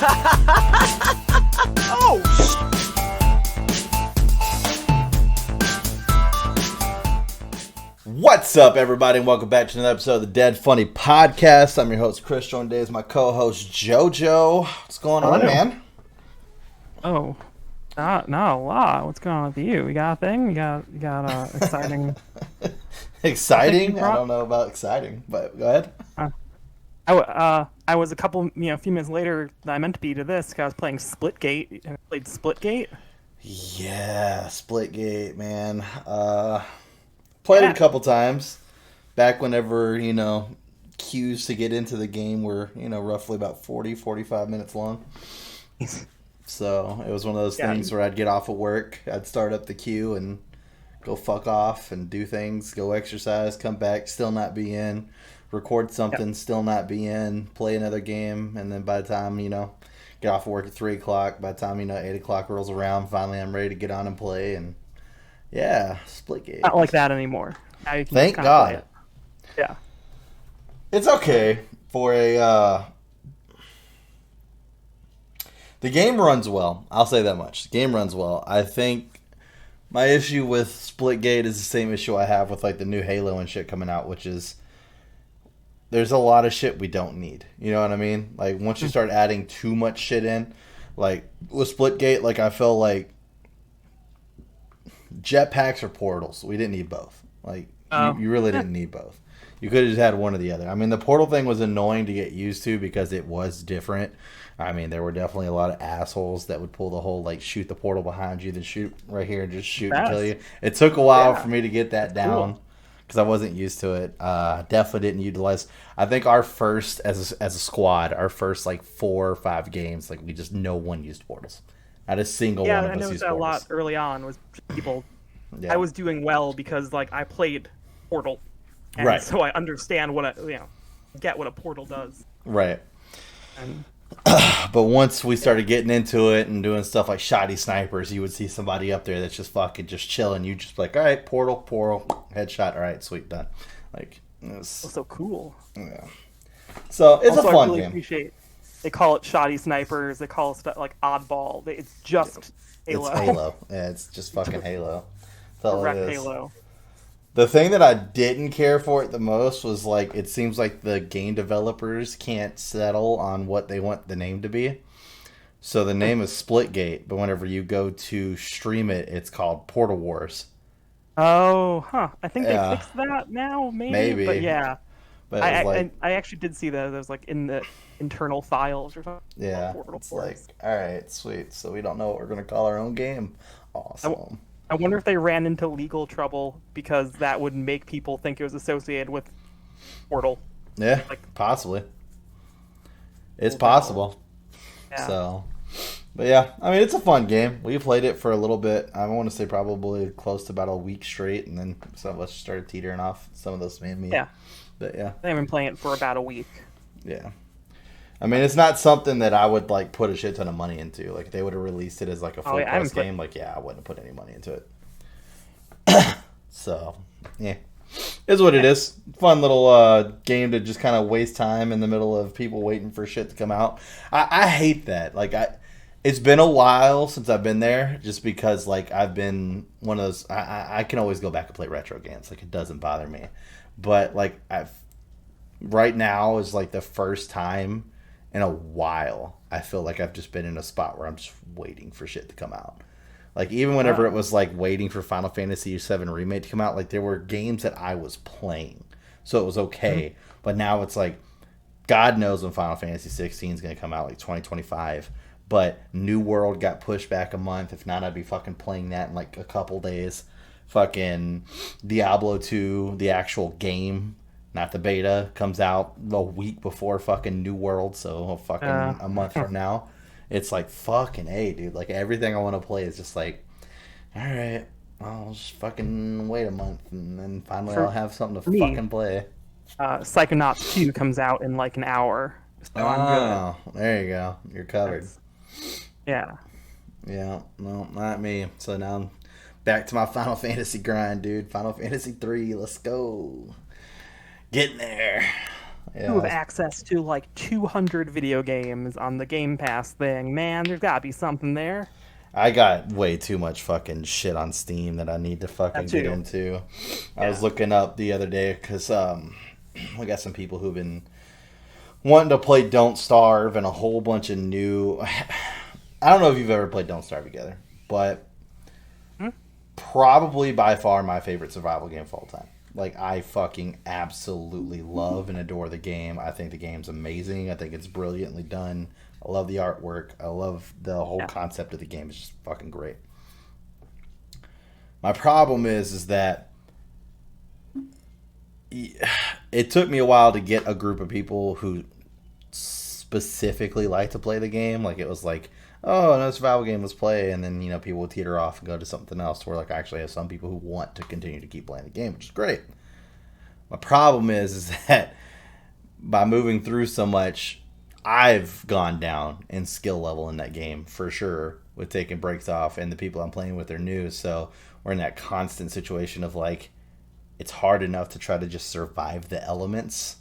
Oh, What's up, everybody, and welcome back to another episode of the Dead Funny Podcast. I'm your host, Chris. Joined today is my co-host, JoJo. What's going on, man? Oh, not a lot. What's going on with you? We got a thing? You got exciting... Exciting? I don't know about exciting, but go ahead. I was a few minutes later than I meant to be to this, because I was playing Splitgate. Have you played Splitgate? Yeah, Splitgate, man. Played it a couple times. Back whenever, queues to get into the game were, roughly about 40, 45 minutes long. So it was one of those things where I'd get off of work, I'd start up the queue and go fuck off and do things, go exercise, come back, still not be in, record something, still not be in, play another game, and then by the time, get off of work at 3 o'clock, by the time, 8 o'clock rolls around, finally I'm ready to get on and play, and yeah, Splitgate. Not like that anymore. Now you can Thank God. Play it. Yeah. It's okay for a... The game runs well. I'll say that much. The game runs well. I think my issue with Splitgate is the same issue I have with like the new Halo and shit coming out, which is there's a lot of shit we don't need. You know what I mean? Like once you start adding too much shit in, like with Splitgate, like I feel like jetpacks or portals. We didn't need both. Like you really didn't need both. You could have just had one or the other. I mean, the portal thing was annoying to get used to because it was different. I mean, there were definitely a lot of assholes that would pull the whole, like, shoot the portal behind you, then shoot right here and just shoot and kill you. It took a while for me to get that down because I wasn't used to it. Definitely didn't utilize. I think our first, as a squad, our first, like, 4 or 5 games, like, no one used portals. Not a single one of us used portals. Yeah, I noticed that a lot early on was people. I was doing well because, like, I played Portal. And so I understand get what a portal does. Right. But once we started getting into it and doing stuff like shoddy snipers, you would see somebody up there that's just fucking just chilling. You just like, all right, portal, headshot, all right, sweet, done. Like, it was so cool. Yeah. So it's also, a fun I really game. Appreciate. They call it shoddy snipers. They call it stuff like oddball. It's just Halo. It's Halo. Yeah, it's just fucking Halo. That's all it is. Halo. The thing that I didn't care for it the most was, like, it seems like the game developers can't settle on what they want the name to be. So the name is Splitgate, but whenever you go to stream it, it's called Portal Wars. Oh, huh. I think they fixed that now, maybe. But yeah. But I actually did see that. It was, like, in the internal files or something. Yeah. It's like, all right, sweet. So we don't know what we're going to call our own game. Awesome. I wonder if they ran into legal trouble because that would make people think it was associated with Portal. Yeah, possibly. It's possible. Yeah. So, but yeah, I mean, it's a fun game. We played it for a little bit. I want to say probably close to about a week straight, and then some of us started teetering off. Some of those me. Yeah. But yeah. I've been playing it for about a week. Yeah. I mean, it's not something that I would, like, put a shit ton of money into. Like, if they would have released it as, like, a full-price game, like, yeah, I wouldn't have put any money into it. So, yeah. It's what it is. Fun little game to just kind of waste time in the middle of people waiting for shit to come out. I hate that. Like, it's been a while since I've been there, just because, like, I've been one of those... I can always go back and play retro games. Like, it doesn't bother me. But, like, right now is, like, the first time in a while I feel like I've just been in a spot where I'm just waiting for shit to come out. Like, even whenever it was like waiting for Final Fantasy VII Remake to come out, like, there were games that I was playing, so it was okay. But now it's like, God knows when Final Fantasy 16 is going to come out, like 2025. But New World got pushed back a month. If not, I'd be fucking playing that in like a couple days. Fucking Diablo 2, the actual game, not the beta, comes out a week before fucking New World, so fucking a month from now. It's like, fucking A, dude. Like, everything I want to play is just like, alright, I'll just fucking wait a month, and then finally I'll have something to fucking play. Psychonauts 2 comes out in like an hour. So I'm good. There you go. You're covered. Yeah. Yeah, no, not me. So now I'm back to my Final Fantasy grind, dude. Final Fantasy 3, let's go. Getting there. You have access to like 200 video games on the Game Pass thing. Man, there's gotta be something there. I got way too much fucking shit on Steam that I need to fucking get into. I was looking up the other day because we got some people who've been wanting to play Don't Starve and a whole bunch of new... I don't know if you've ever played Don't Starve together, but probably by far my favorite survival game of all time. Like, I fucking absolutely love and adore the game. I think the game's amazing. I think it's brilliantly done. I love the artwork. I love the whole concept of the game. It's just fucking great. My problem is that it took me a while to get a group of people who specifically like to play the game. Like, it was like, oh, another survival game, let's play. And then, people would teeter off and go to something else where, like, I actually have some people who want to continue to keep playing the game, which is great. My problem is that by moving through so much, I've gone down in skill level in that game for sure with taking breaks off, and the people I'm playing with are new. So we're in that constant situation of, like, it's hard enough to try to just survive the elements,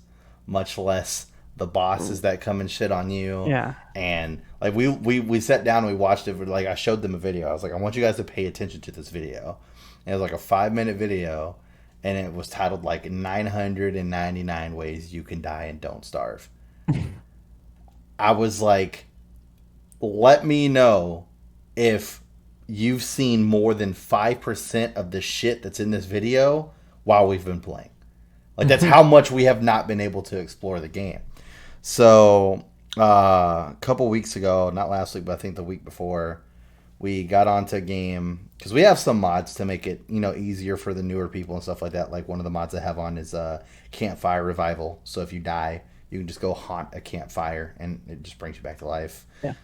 much less the bosses that come and shit on you. Yeah. And like we sat down and we watched it. Like, I showed them a video. I was like, I want you guys to pay attention to this video. And it was like a 5-minute video, and it was titled like 999 ways you can die and don't starve. I was like, let me know if you've seen more than 5% of the shit that's in this video while we've been playing. Like, that's how much we have not been able to explore the game. So, a couple weeks ago, not last week, but I think the week before, we got onto a game, because we have some mods to make it, easier for the newer people and stuff like that. Like, one of the mods I have on is Campfire Revival. So if you die, you can just go haunt a campfire, and it just brings you back to life. Yeah.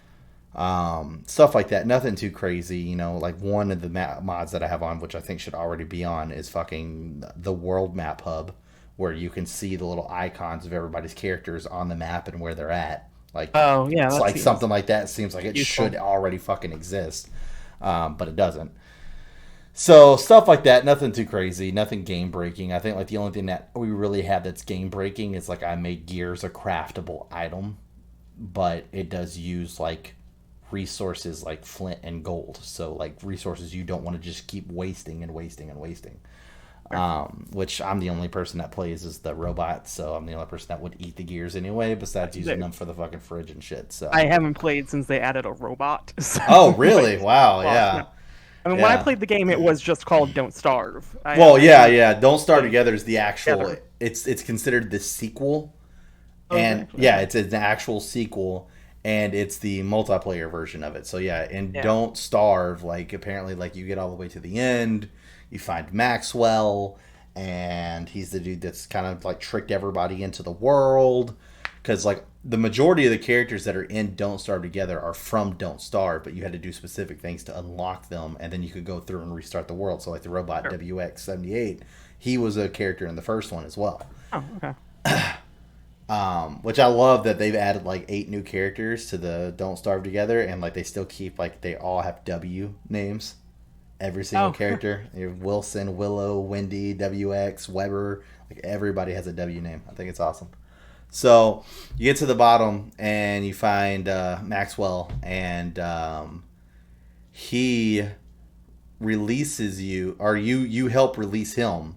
Stuff like that. Nothing too crazy, like one of the mods that I have on, which I think should already be on, is fucking the World Map Hub, where you can see the little icons of everybody's characters on the map and where they're at. Like, oh yeah, it's like something like that seems like it should already fucking exist, but it doesn't. So stuff like that, nothing too crazy, nothing game breaking. I think like the only thing that we really have that's game breaking is like I made gears a craftable item, but it does use like resources like flint and gold. So like resources you don't want to just keep wasting and wasting and wasting. Which I'm the only person that plays as the robot, so I'm the only person that would eat the gears anyway, besides using them for the fucking fridge and shit. So I haven't played since they added a robot. So. Oh, really? Wow, yeah. I mean, when I played the game, it was just called Don't Starve. Don't Starve Together is the actual... It's considered the sequel. And, it's an actual sequel, and it's the multiplayer version of it. So, Don't Starve, like, apparently, like, you get all the way to the end, you find Maxwell, and he's the dude that's kind of, like, tricked everybody into the world. Because, like, the majority of the characters that are in Don't Starve Together are from Don't Starve, but you had to do specific things to unlock them, and then you could go through and restart the world. So, like, the robot WX-78, he was a character in the first one as well. Oh, okay. Which I love that they've added, like, 8 new characters to the Don't Starve Together, and, like, they still keep, like, they all have W names. Every single character. You have Wilson, Willow, Wendy, WX, Weber. Like, everybody has a W name. I think it's awesome. So you get to the bottom and you find Maxwell, and he releases you, or you help release him,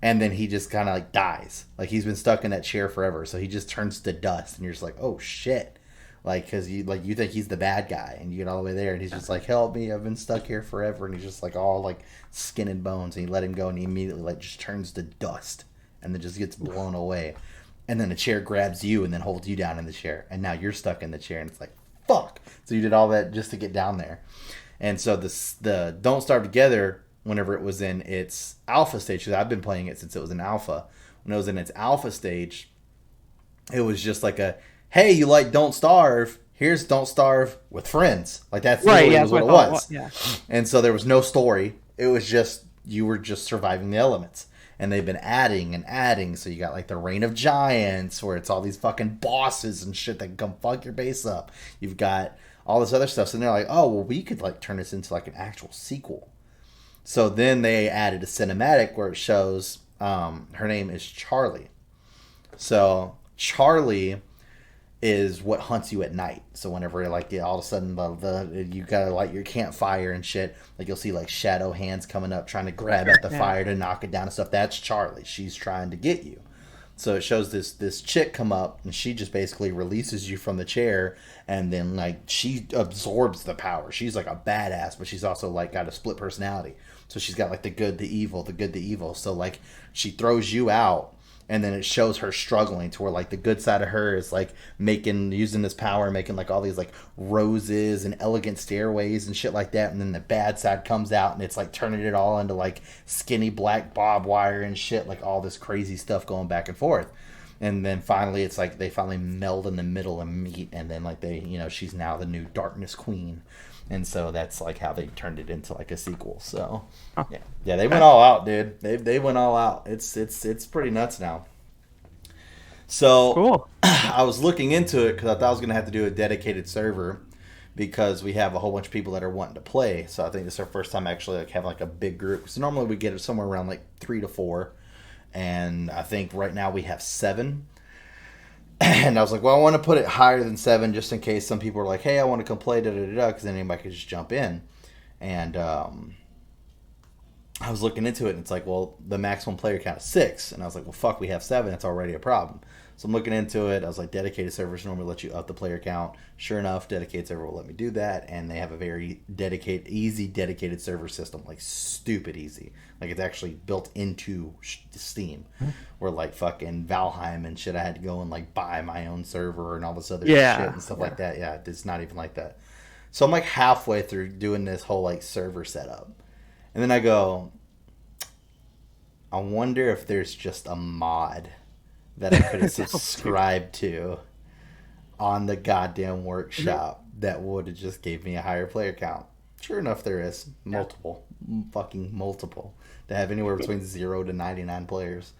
and then he just kind of like dies. Like, he's been stuck in that chair forever, so he just turns to dust, and you're just like, oh shit. Like, because you think he's the bad guy, and you get all the way there, and he's just like, help me, I've been stuck here forever, and he's just like all like skin and bones, and you let him go, and he immediately like just turns to dust, and then just gets blown away. And then the chair grabs you and then holds you down in the chair. And now you're stuck in the chair. And it's like, fuck. So you did all that just to get down there. And so the Don't Starve Together, whenever it was in its alpha stage, because I've been playing it since it was in alpha. When it was in its alpha stage, it was just like a, hey, you like Don't Starve? Here's Don't Starve with friends. Like, that's what it was. Yeah. And so there was no story. It was just, you were just surviving the elements. And they've been adding and adding. So you got like the Reign of Giants, where it's all these fucking bosses and shit that can come fuck your base up. You've got all this other stuff. So they're like, oh, well, we could like turn this into like an actual sequel. So then they added a cinematic where it shows her name is Charlie. So Charlie is what hunts you at night. So whenever like all of a sudden you gotta light your campfire and shit, like you'll see like shadow hands coming up trying to grab at the fire to knock it down and stuff. That's Charlie. She's trying to get you. So it shows this chick come up and she just basically releases you from the chair, and then like she absorbs the power. She's like a badass, but she's also like got a split personality. So she's got like the good, the evil, the good, the evil. So like she throws you out. And then it shows her struggling to where like the good side of her is like using this power, making like all these like roses and elegant stairways and shit like that. And then the bad side comes out and it's like turning it all into like skinny black barbed wire and shit, like all this crazy stuff going back and forth. And then finally it's like they finally meld in the middle and meet. And then like she's now the new Darkness Queen. And so that's like how they turned it into like a sequel. So yeah, they went all out, dude. They went all out. It's pretty nuts now. So cool. I was looking into it because I thought I was gonna have to do a dedicated server because we have a whole bunch of people that are wanting to play. So I think this is our first time actually like having like a big group. So normally we get it somewhere around like 3 to 4, and I think right now we have 7. And I was like, well, I want to put it higher than 7 just in case some people are like, hey, I want to come play, because then anybody could just jump in. And I was looking into it, and it's like, well, the maximum player count is 6. And I was like, well, fuck, we have 7. That's already a problem. So I'm looking into it. I was like, dedicated servers normally let you up the player count. Sure enough, dedicated server will let me do that. And they have a very easy dedicated server system, like stupid easy. Like it's actually built into Steam, where like fucking Valheim and shit, I had to go and like buy my own server and all this other shit and stuff like that. Yeah, it's not even like that. So I'm like halfway through doing this whole like server setup, and then I go, I wonder if there's just a mod that I could have subscribed to on the goddamn workshop that would have just gave me a higher player count. Sure enough, there is fucking multiple, to have anywhere between 0 to 99 players.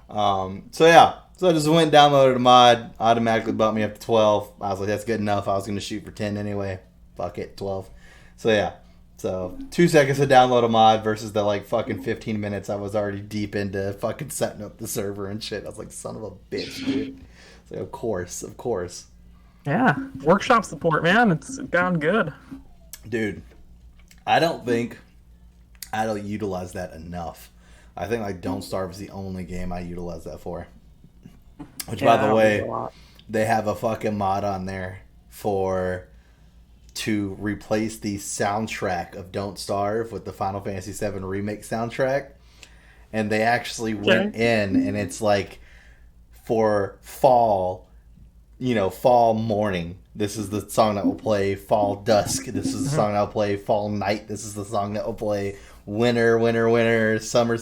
So I just went and downloaded a mod, automatically bumped me up to 12. I was like, that's good enough. I was going to shoot for 10 anyway. Fuck it, 12. So 2 seconds to download a mod versus the like fucking 15 minutes I was already deep into fucking setting up the server and shit. I was like, son of a bitch, dude. It's like, of course. Yeah, workshop support, man. It's gone good. Dude, I don't utilize that enough. I think like Don't Starve is the only game I utilize that for. Which, by the way, they have a fucking mod on there to replace the soundtrack of Don't Starve with the Final Fantasy VII Remake soundtrack. And they actually went in, and it's like for fall morning, this is the song that will play. Fall dusk, this is the song that will play. Fall night, this is the song that will play. Winter, summer,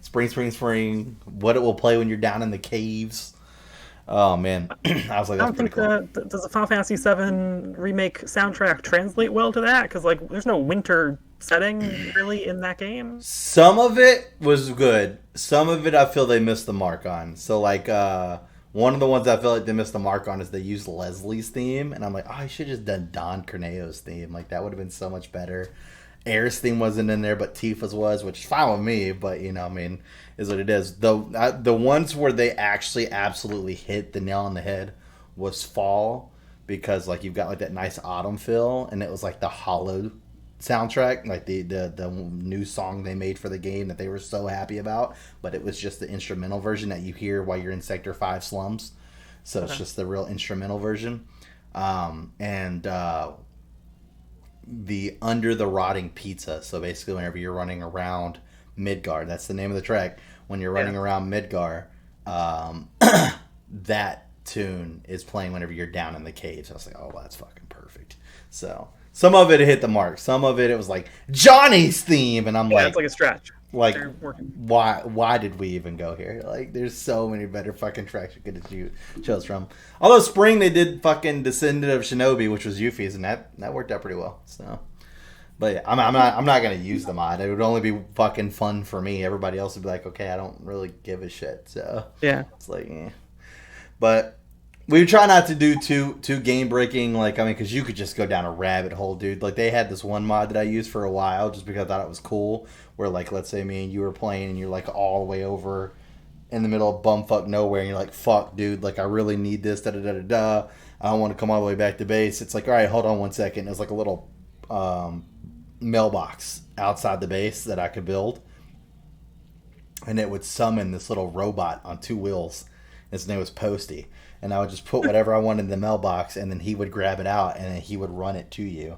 spring, what it will play when you're down in the caves. Oh man, I was like, that's pretty cool. Does the Final Fantasy VII Remake soundtrack translate well to that? Because like, there's no winter setting really in that game. Some of it was good. Some of it I feel they missed the mark on. So like, one of the ones I feel like they missed the mark on is they used Leslie's theme, and I'm like, oh, I should have just done Don Corneo's theme. Like that would have been so much better. Air's theme wasn't in there, but Tifa's was, which is fine with me. But is what it is. The ones where they actually absolutely hit the nail on the head was Fall, because like you've got like that nice autumn feel, and it was like the Hollow soundtrack, like the new song they made for the game that they were so happy about, but it was just the instrumental version that you hear while you're in Sector 5 slums. So It's just the real instrumental version. And the Under the Rotting Pizza. So basically whenever you're running around Midgar, that's the name of the track. When you're running around Midgar, that tune is playing whenever you're down in the caves. I was like, oh, that's fucking perfect. So some of it hit the mark. Some of it was like Johnny's theme, and I'm like, it's like a stretch. Like, why did we even go here? Like, there's so many better fucking tracks you could have chose from. Although Spring, they did fucking Descendant of Shinobi, which was Yuffie's, and that worked out pretty well. So, but yeah, I'm not gonna use the mod. It would only be fucking fun for me. Everybody else would be like, okay, I don't really give a shit. So yeah, it's like, but we try not to do too game breaking. Like, because you could just go down a rabbit hole, dude. Like, they had this one mod that I used for a while just because I thought it was cool. Where, like, let's say me and you were playing and you're like all the way over in the middle of bumfuck nowhere, and you're like, fuck, dude, like, I really need this, da-da-da-da-da. I don't want to come all the way back to base. It's like, all right, hold on one second. It was like a little mailbox outside the base that I could build. And it would summon this little robot on 2 wheels. His name was Posty. And I would just put whatever I wanted in the mailbox, and then he would grab it out, and then he would run it to you.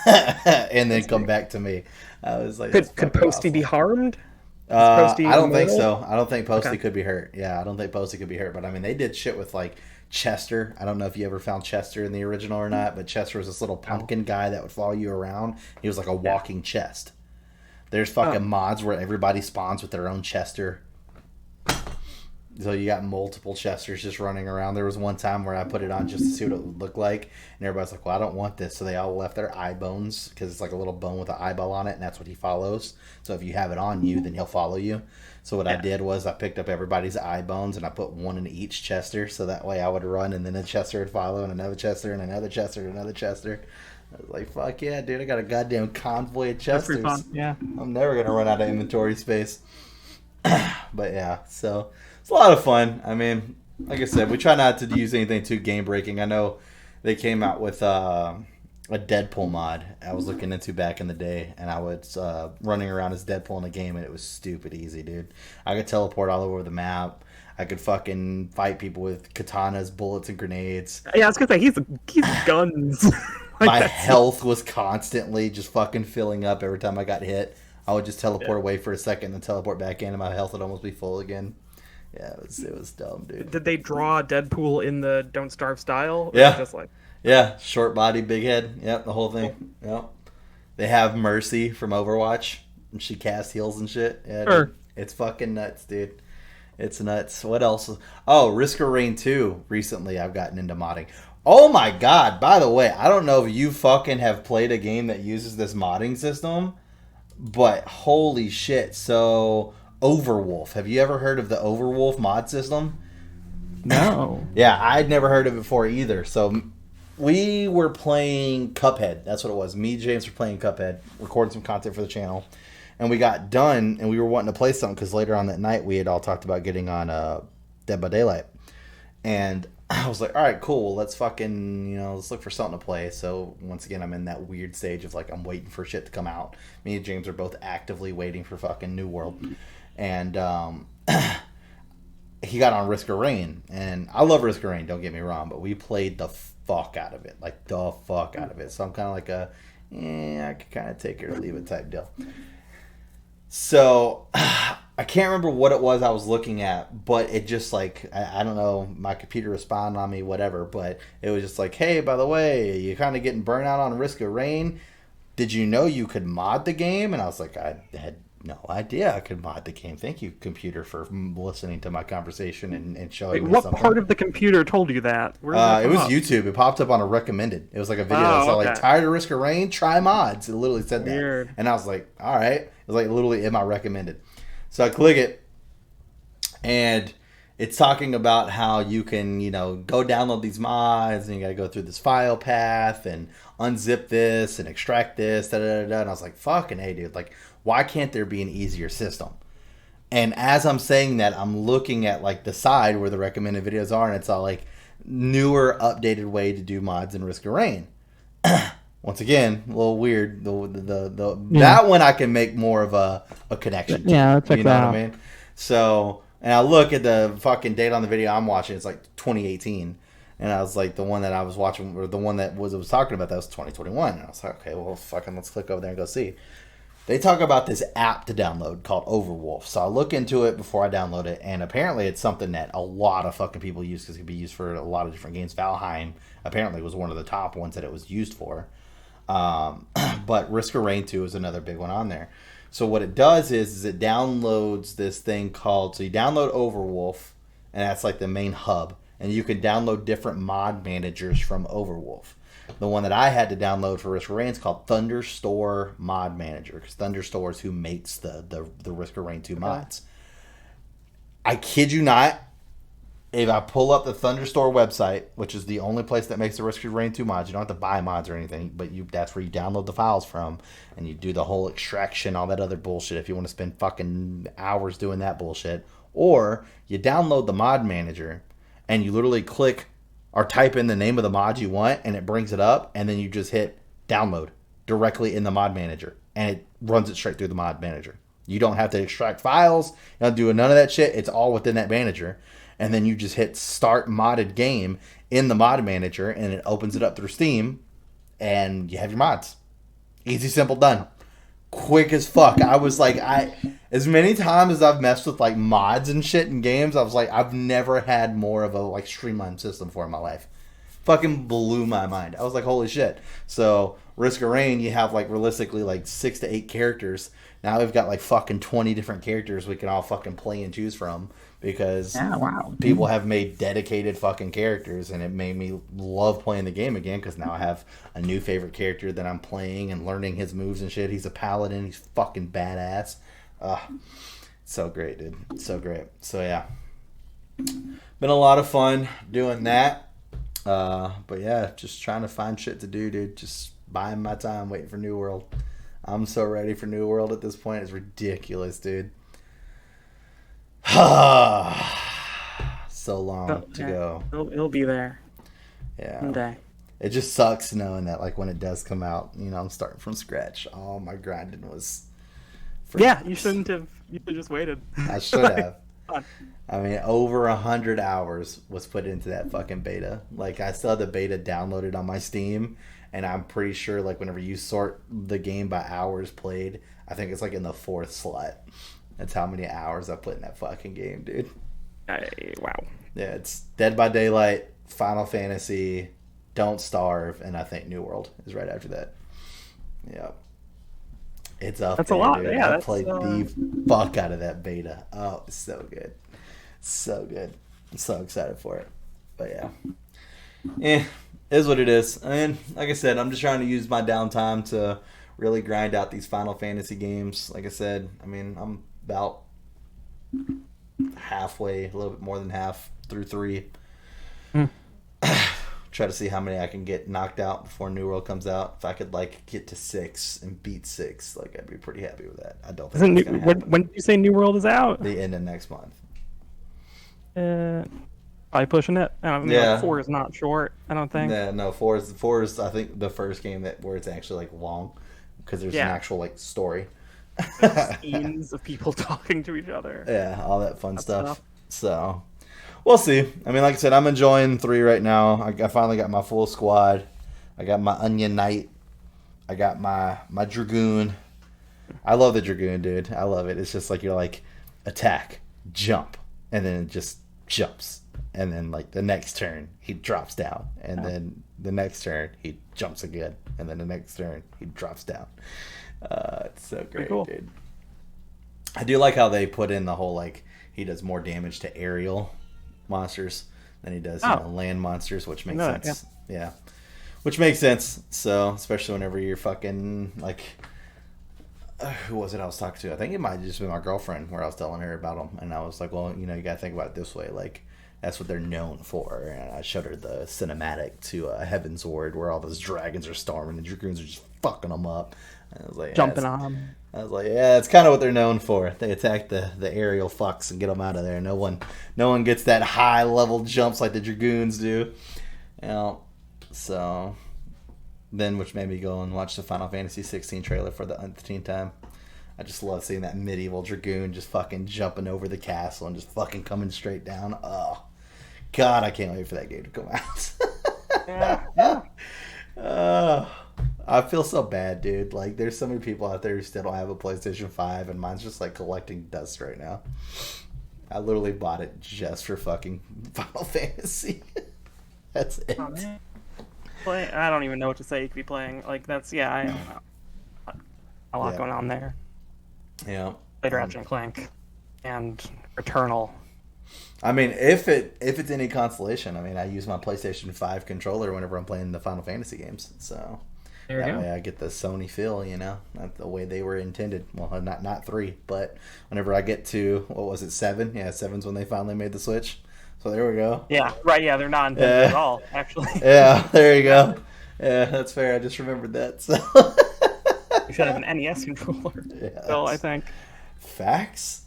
And then come back to me. I was like, could Posty be harmed? I don't think so. I don't think Posty could be hurt. Yeah, I don't think Posty could be hurt. But I mean, they did shit with like Chester. I don't know if you ever found Chester in the original or not, but Chester was this little pumpkin guy that would follow you around. He was like a walking chest. There's fucking mods where everybody spawns with their own Chester. So you got multiple Chesters just running around. There was one time where I put it on just to see what it would look like, and everybody's like, well, I don't want this. So they all left their eye bones, because it's like a little bone with an eyeball on it, and that's what he follows. So if you have it on you, then he'll follow you. So what I did was I picked up everybody's eye bones, and I put one in each Chester, so that way I would run, and then a Chester would follow, and another Chester, and another Chester, and another Chester. I was like, fuck yeah, dude, I got a goddamn convoy of Chesters. That's pretty fun, yeah. I'm never going to run out of inventory space. But yeah, so it's a lot of fun. I mean, like I said, we try not to use anything too game breaking. I know they came out with a Deadpool mod I was looking into back in the day, and I was running around as Deadpool in a game, and it was stupid easy, dude. I could teleport all over the map. I could fucking fight people with katanas, bullets, and grenades. Yeah, I was gonna say he's guns. Like my health was constantly just fucking filling up every time I got hit. I would just teleport away for a second and then teleport back in, and my health would almost be full again. Yeah, it was dumb, dude. Did they draw Deadpool in the Don't Starve style? Yeah. Just like... Yeah, short body, big head. Yep, the whole thing. Yep. They have Mercy from Overwatch. And she casts heals and shit. Yeah, sure. Dude, it's fucking nuts, dude. It's nuts. What else? Oh, Risk of Rain 2. Recently, I've gotten into modding. Oh my god, by the way, I don't know if you fucking have played a game that uses this modding system, but holy shit. So, Overwolf. Have you ever heard of the Overwolf mod system? No. Yeah, I'd never heard of it before either. So, we were playing Cuphead. That's what it was. Me and James were playing Cuphead, recording some content for the channel. And we got done, and we were wanting to play something, because later on that night, we had all talked about getting on Dead by Daylight. And I was like, all right, cool. Let's fucking, let's look for something to play. So, once again, I'm in that weird stage of, like, I'm waiting for shit to come out. Me and James are both actively waiting for fucking New World. And he got on Risk of Rain. And I love Risk of Rain, don't get me wrong. But we played the fuck out of it. Like, the fuck out of it. So, I'm kind of like I could kind of take it or leave it type deal. So, I can't remember what it was I was looking at, but it just like, I don't know, my computer responded on me, whatever, but it was just like, hey, by the way, you're kind of getting burnt out on Risk of Rain. Did you know you could mod the game? And I was like, I had no idea I could mod the game. Thank you, computer, for listening to my conversation and showing me what something. Part of the computer told you that? It was YouTube. It popped up on a recommended. It was like a video. It was like, tired of Risk of Rain? Try mods. It literally said Weird. that. And I was like, all right. It was like literally in my recommended. So I click it, and it's talking about how you can, go download these mods, and you got to go through this file path and unzip this and extract this, da-da-da-da. And I was like, fucking hey, dude. Like, why can't there be an easier system? And as I'm saying that, I'm looking at, like, the side where the recommended videos are, and it's all, like, newer, updated way to do mods in Risk of Rain. Once again, a little weird. That one I can make more of a connection to. Yeah, that's you know what I mean? So, and I look at the fucking date on the video I'm watching. It's like 2018, and I was like, the one that I was watching, or the one that was talking about, that was 2021. And I was like, okay, well, fucking let's click over there and go see. They talk about this app to download called Overwolf. So I look into it before I download it, and apparently it's something that a lot of fucking people use, because it can be used for a lot of different games. Valheim apparently was one of the top ones that it was used for. But Risk of Rain 2 is another big one on there. So what it does is it downloads this thing called, so you download Overwolf, and that's like the main hub, and you can download different mod managers from Overwolf. The one that I had to download for Risk of Rain is called Thunderstore Mod Manager, because Thunderstore is who makes the Risk of Rain 2 mods. I kid you not, if I pull up the Thunderstore website, which is the only place that makes the Risk of Rain 2 mods, you don't have to buy mods or anything, but that's where you download the files from, and you do the whole extraction, all that other bullshit. If you want to spend fucking hours doing that bullshit, Or you download the mod manager and you literally click or type in the name of the mod you want and it brings it up, and then you just hit download directly in the mod manager and it runs it straight through the mod manager. You don't have to extract files, you don't do none of that shit. It's all within that manager. And then you just hit start modded game in the mod manager and it opens it up through Steam and you have your mods. Easy, simple, done. Quick as fuck. I was like, as many times as I've messed with like mods and shit in games, I was like, I've never had more of a like streamlined system for in my life. Fucking blew my mind. I was like, holy shit. So Risk of Rain, you have like realistically like 6 to 8 characters. Now we've got like fucking 20 different characters we can all fucking play and choose from because people have made dedicated fucking characters, and it made me love playing the game again because now I have a new favorite character that I'm playing and learning his moves and shit. He's a paladin. He's fucking badass. So great, dude. So great. So yeah, been a lot of fun doing that. But yeah, just trying to find shit to do, dude. Just buying my time, waiting for New World. I'm so ready for New World at this point. It's ridiculous, dude. So long to go. It'll be there. Yeah. Someday. It just sucks knowing that, like, when it does come out, you know, I'm starting from scratch. All my grinding was. You shouldn't have. You should have just waited. I should have. I mean, over 100 hours was put into that fucking beta. Like, I still have the beta downloaded on my Steam, and I'm pretty sure, like, whenever you sort the game by hours played, I think it's, like, in the 4th slot. That's how many hours I put in that fucking game, dude. Wow. Yeah, it's Dead by Daylight, Final Fantasy, Don't Starve, and I think New World is right after that. Yep. It's up. That's there, a lot. Dude. Yeah, I played the fuck out of that beta. Oh, it's so good. So good. I'm so excited for it. But yeah. Is what it is. I mean, like I said, I'm just trying to use my downtime to really grind out these Final Fantasy games. Like I said, I mean, I'm about halfway, a little bit more than half through 3. Try to see how many I can get knocked out before New World comes out. If I could like get to 6 and beat 6, like I'd be pretty happy with that. I don't think it's gonna happen. When did you say New World is out? The end of next month. Probably pushing it. I don't know. Yeah. 4 is not short, I don't think. Yeah, no, 4 is I think the first game where it's actually like long because there's an actual like story. Scenes of people talking to each other. Yeah, all that fun stuff. So, we'll see. I mean, like I said, I'm enjoying 3 right now. I finally got my full squad. I got my Onion Knight. I got my Dragoon. I love the Dragoon, dude. I love it. It's just like you're like attack, jump, and then it just jumps. And then like the next turn, he drops down. And then the next turn, he jumps again. And then the next turn, he drops down. It's so great, cool. Dude. I do like how they put in the whole like he does more damage to aerial monsters than he does land monsters, which makes sense. Yeah, which makes sense. So especially whenever you're fucking like, who was it I was talking to? I think it might have just been my girlfriend, where I was telling her about them, and I was like, well, you know, you gotta think about it this way, like. That's what they're known for. And I showed her the cinematic to Heaven's Ward, where all those dragons are storming and dragoons are just fucking them up. And I was like, jumping on them. I was like, yeah, it's kind of what they're known for. They attack the aerial fucks and get them out of there. No one gets that high level jumps like the dragoons do. You know, so then, which made me go and watch the Final Fantasy 16 trailer for the umpteenth time. I just love seeing that medieval dragoon just fucking jumping over the castle and just fucking coming straight down. Oh. God, I can't wait for that game to come out. I feel so bad, dude. Like, there's so many people out there who still don't have a PlayStation 5, and mine's just, like, collecting dust right now. I literally bought it just for fucking Final Fantasy. That's it. Oh, man. I don't even know what to say you could be playing. Like, that's, I don't know. A lot going on there. Yeah. Played Ratchet and Clank and Returnal. I mean, if it's any consolation, I mean, I use my PlayStation 5 controller whenever I'm playing the Final Fantasy games. So that way I get the Sony feel, you know, not the way they were intended. Well, not 3, but whenever I get to, what was it, 7? Yeah, 7's when they finally made the switch. So there we go. Yeah, right. Yeah, they're not intended at all, actually. Yeah, there you go. Yeah, that's fair. I just remembered that. So you should have an NES controller. Yeah, still, I think. Facts.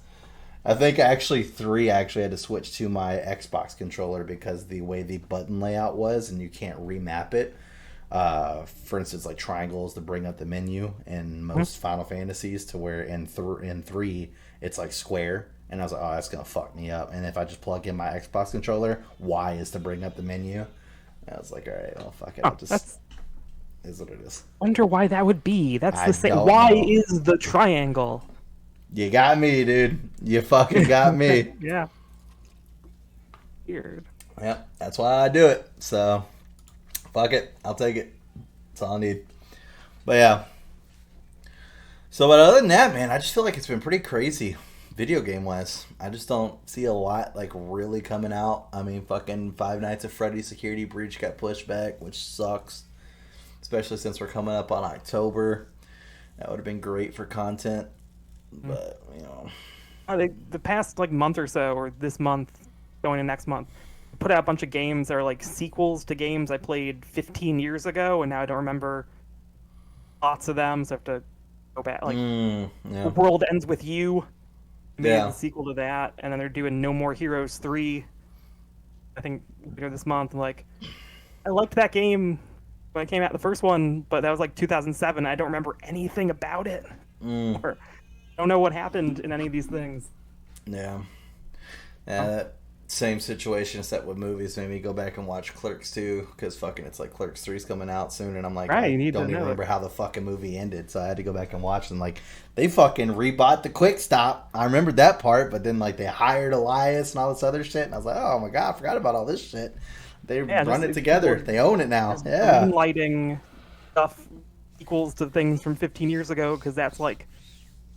I think actually 3 actually had to switch to my Xbox controller because the way the button layout was, and you can't remap it. For instance, like triangles to bring up the menu in most Final Fantasies, to where in 3 it's like square, and I was like, oh, that's gonna fuck me up. And if I just plug in my Xbox controller, Y is to bring up the menu. And I was like, all right, well, fuck it, I'll just is what it is. Wonder why that would be. That's the same. Y is the triangle. You got me, dude. You fucking got me. Yeah. Weird. Yep, that's why I do it. So, fuck it. I'll take it. That's all I need. But yeah. So, but other than that, man, I just feel like it's been pretty crazy, video game wise. I just don't see a lot like really coming out. I mean, fucking Five Nights at Freddy's Security Breach got pushed back, which sucks. Especially since we're coming up on October. That would have been great for content. But, you know. The past like month or so, or this month, going to next month, put out a bunch of games that are like sequels to games I played 15 years ago, and now I don't remember lots of them, so I have to go back. Like, The World Ends With You, made the sequel to that, and then they're doing No More Heroes 3, I think, later this month. And like, I liked that game when it came out, the first one, but that was like 2007. I don't remember anything about it. Or, I don't know what happened in any of these things. Yeah. That same situation set with movies made me go back and watch Clerks 2, because fucking it's like Clerks 3's coming out soon, and I'm like, I don't even remember how the fucking movie ended, so I had to go back and watch, and like, they fucking rebought the Quick Stop. I remembered that part, but then like they hired Elias and all this other shit, and I was like, oh my god, I forgot about all this shit. They run it together. They own it now. Yeah. Lighting stuff equals to things from 15 years ago, because that's like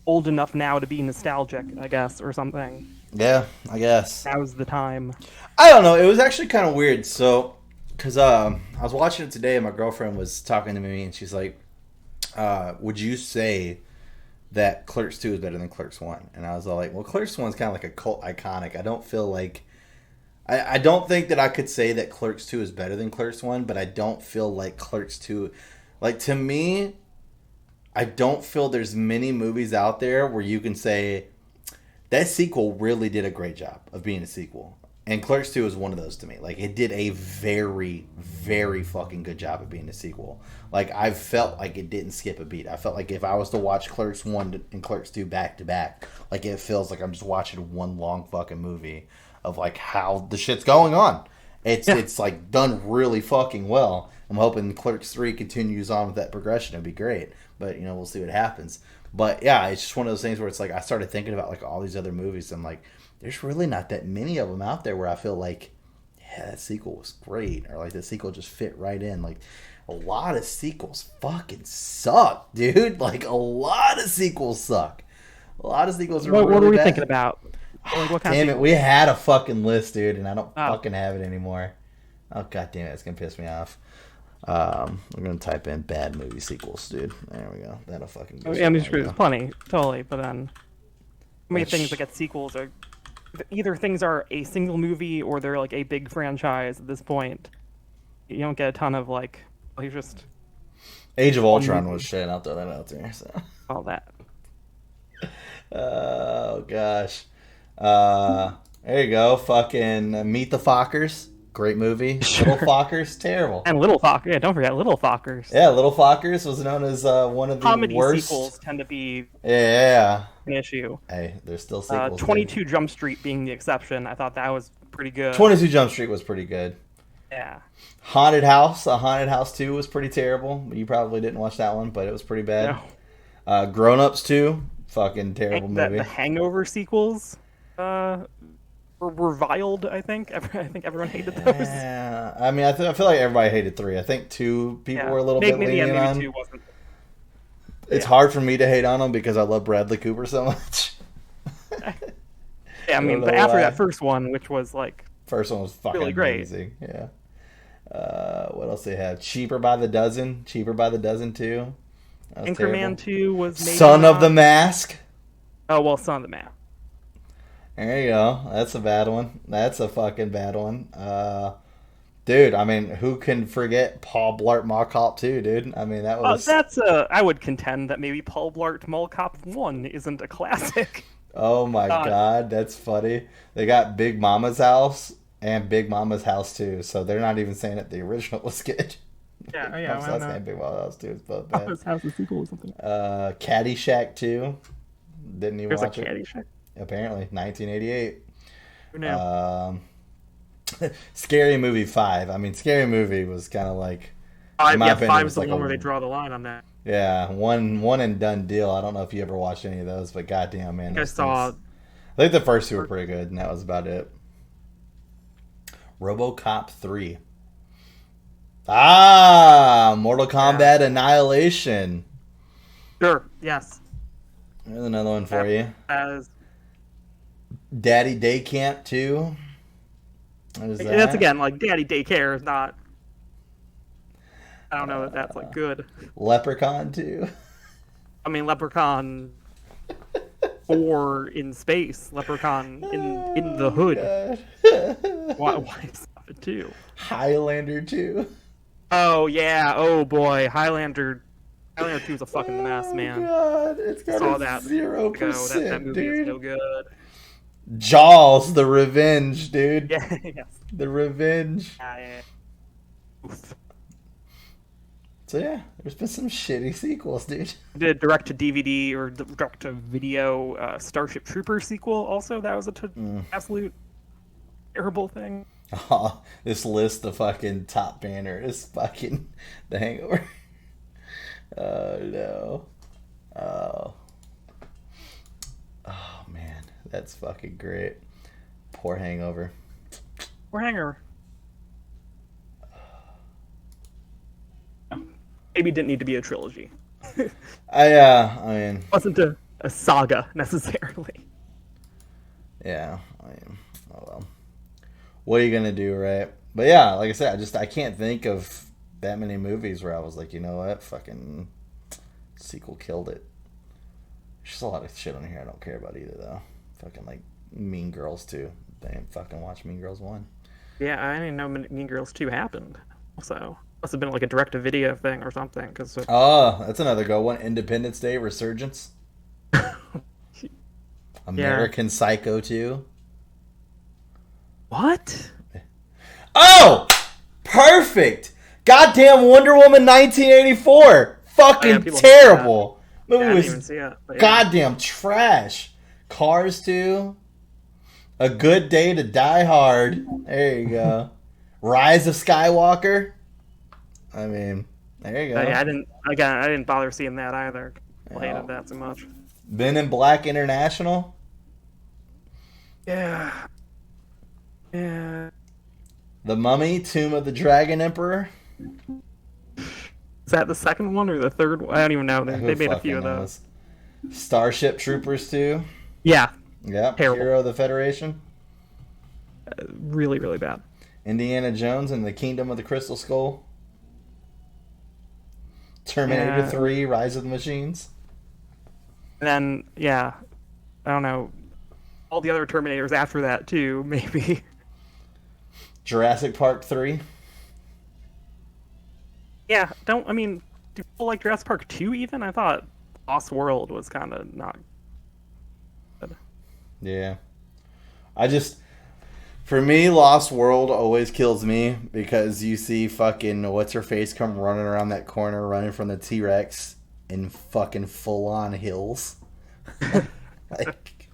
old enough now to be nostalgic, I guess, or something. Yeah, I guess. Now's the time. I don't know. It was actually kind of weird. So, because I was watching it today, and my girlfriend was talking to me, and she's like, would you say that Clerks 2 is better than Clerks 1? And I was all like, well, Clerks 1 is kind of like a cult iconic. I don't feel like... I don't think that I could say that Clerks 2 is better than Clerks 1, but I don't feel like Clerks 2... Like, to me, I don't feel there's many movies out there where you can say that sequel really did a great job of being a sequel. And Clerks 2 is one of those to me. Like, it did a very, very fucking good job of being a sequel. Like, I felt like it didn't skip a beat. I felt like if I was to watch Clerks 1 and Clerks 2 back to back, like, it feels like I'm just watching one long fucking movie of, like, how the shit's going on. It's like, done really fucking well. I'm hoping Clerks 3 continues on with that progression. It'd be great. But, you know, we'll see what happens. But, yeah, it's just one of those things where it's like, I started thinking about, like, all these other movies. And I'm like, there's really not that many of them out there where I feel like, yeah, that sequel was great. Or, like, the sequel just fit right in. Like, a lot of sequels fucking suck, dude. Like, a lot of sequels suck. A lot of sequels are really bad. What are we thinking about? Like, what kind damn it, we had a fucking list, dude, and I don't fucking have it anymore. Oh, god damn it, it's gonna piss me off. I'm gonna type in bad movie sequels, dude. There we go. That'll fucking go. Yeah, there's plenty, totally. But then, how many things that get sequels are either things are a single movie or they're like a big franchise at this point. You don't get a ton of like, well, you're just Age of Ultron was shit. I'll throw that out there. So all that. Oh gosh. There you go. Fucking Meet the Fockers. Great movie. Sure. Little Fockers, terrible. And Little Fockers, yeah, don't forget Little Fockers. Yeah, Little Fockers was known as one of the comedy worst. Sequels tend to be an issue. Hey, there's still sequels. 22 Jump Street being the exception. I thought that was pretty good. 22 Jump Street was pretty good. Yeah. Haunted House 2 was pretty terrible. You probably didn't watch that one, but it was pretty bad. No. Grown Ups 2, fucking terrible movie. The Hangover sequels were reviled, I think. I think everyone hated those. Yeah, I mean, I feel like everybody hated 3. I think 2 people were a little bit lenient on. Maybe 2 wasn't. It's hard for me to hate on them because I love Bradley Cooper so much. Yeah, I mean, but after that first one, which was like... First one was fucking really great. Amazing. Yeah. What else they have? Cheaper by the Dozen 2. Anchorman 2 was maybe Son of the Mask. Oh, well, Son of the Mask. There you go. That's a bad one. That's a fucking bad one. Dude, I mean, who can forget Paul Blart Mall Cop 2, dude? I mean, that was... I would contend that maybe Paul Blart Mall Cop 1 isn't a classic. Oh my god, that's funny. They got Big Mama's House and Big Mama's House 2, so they're not even saying that the original was good. Yeah, Mama's House and Big Mama's House 2 is both bad. Mama's House, a sequel or something. Caddyshack 2. Didn't even watch it. Caddyshack? Apparently, 1988. Who knew? Scary Movie 5. I mean, Scary Movie was kind of like... Yeah, 5 is the one where they draw the line on that. Yeah, one and done deal. I don't know if you ever watched any of those, but goddamn, man. I saw... I think the first two were pretty good, and that was about it. RoboCop 3. Mortal Kombat Annihilation. Sure, yes. There's another one for you. As Daddy Day Camp 2. What is that? That's again, like, Daddy Daycare is not... I don't know that that's, like, good. Leprechaun 2. I mean, Leprechaun 4 in space. Leprechaun in the hood. Why is that 2? Highlander 2. Oh, yeah. Oh, boy. Highlander 2 is a fucking mess, man. God. It's got saw a that 0%, that movie dude. is no good. Jaws, The Revenge, dude. Yeah, yes. The Revenge. Yeah. Oof. So yeah, there's been some shitty sequels, dude. The direct-to-DVD or direct-to-video Starship Troopers sequel also. That was an absolute terrible thing. Oh, this list of fucking top banner is fucking The Hangover. Oh, no. Oh, man. That's fucking great. Poor Hangover. Poor Hangover. Maybe didn't need to be a trilogy. I mean... It wasn't a saga, necessarily. Yeah, I mean... Oh, well. What are you gonna do, right? But yeah, like I said, I can't think of that many movies where I was like, you know what? Fucking... sequel killed it. There's just a lot of shit on here I don't care about either, though. Fucking, like, Mean Girls 2. I didn't fucking watch Mean Girls 1. Yeah, I didn't know Mean Girls 2 happened. Also... Must have been like a direct-to-video thing or something. Oh, that's another good one. Independence Day Resurgence. American Psycho 2. What? Oh! Perfect! Goddamn Wonder Woman 1984! Fucking terrible! Movie was goddamn trash. Cars 2. A Good Day to Die Hard. There you go. Rise of Skywalker. I mean, there you go. Yeah, I didn't bother seeing that either. I hated that so much. Men in Black International. Yeah. Yeah. The Mummy, Tomb of the Dragon Emperor. Is that the second one or the third one? I don't even know. They made a few of those. Starship Troopers 2. Yeah. Yep. Terrible. Hero of the Federation. Really, really bad. Indiana Jones and the Kingdom of the Crystal Skull. Terminator 3, Rise of the Machines. And then, yeah, I don't know, all the other Terminators after that, too, maybe. Jurassic Park 3. Yeah, do people like Jurassic Park 2 even? I thought Lost World was kind of not good. Yeah. For me, Lost World always kills me because you see fucking what's-her-face come running around that corner, running from the T-Rex in fucking full-on hills. Like,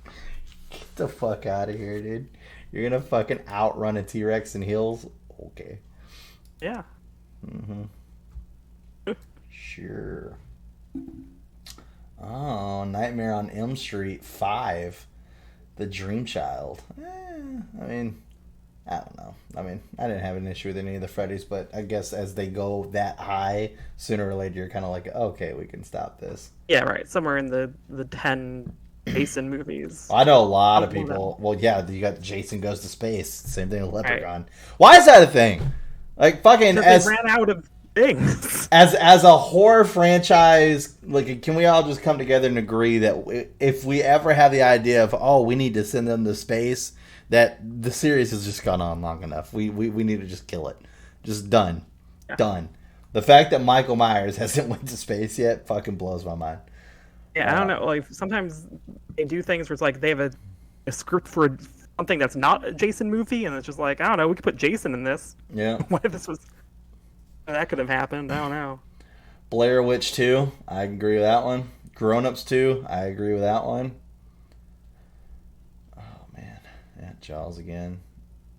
get the fuck out of here, dude. You're gonna fucking outrun a T-Rex in hills? Okay. Yeah. Mm-hmm. Sure. Oh, Nightmare on Elm Street 5. The Dream Child. I don't know. I didn't have an issue with any of the Freddy's, but I guess as they go that high, sooner or later you're kind of like, okay, we can stop this. Yeah, right. Somewhere in the 10 Jason movies. I know a lot of people. Well, yeah, you got Jason Goes to Space. Same thing with Leprechaun. Right. Why is that a thing? Like, fucking... They ran out of things. As a horror franchise, like, can we all just come together and agree that if we ever have the idea of, we need to send them to space... that the series has just gone on long enough. We need to just kill it. Just done. Yeah. Done. The fact that Michael Myers hasn't went to space yet fucking blows my mind. Yeah, I don't know. Like sometimes they do things where it's like they have a script for something that's not a Jason movie, and it's just like, I don't know, we could put Jason in this. Yeah. What if this was that could have happened? I don't know. Blair Witch 2, I agree with that one. Grown Ups 2, I agree with that one. Oh man, yeah, Jaws again.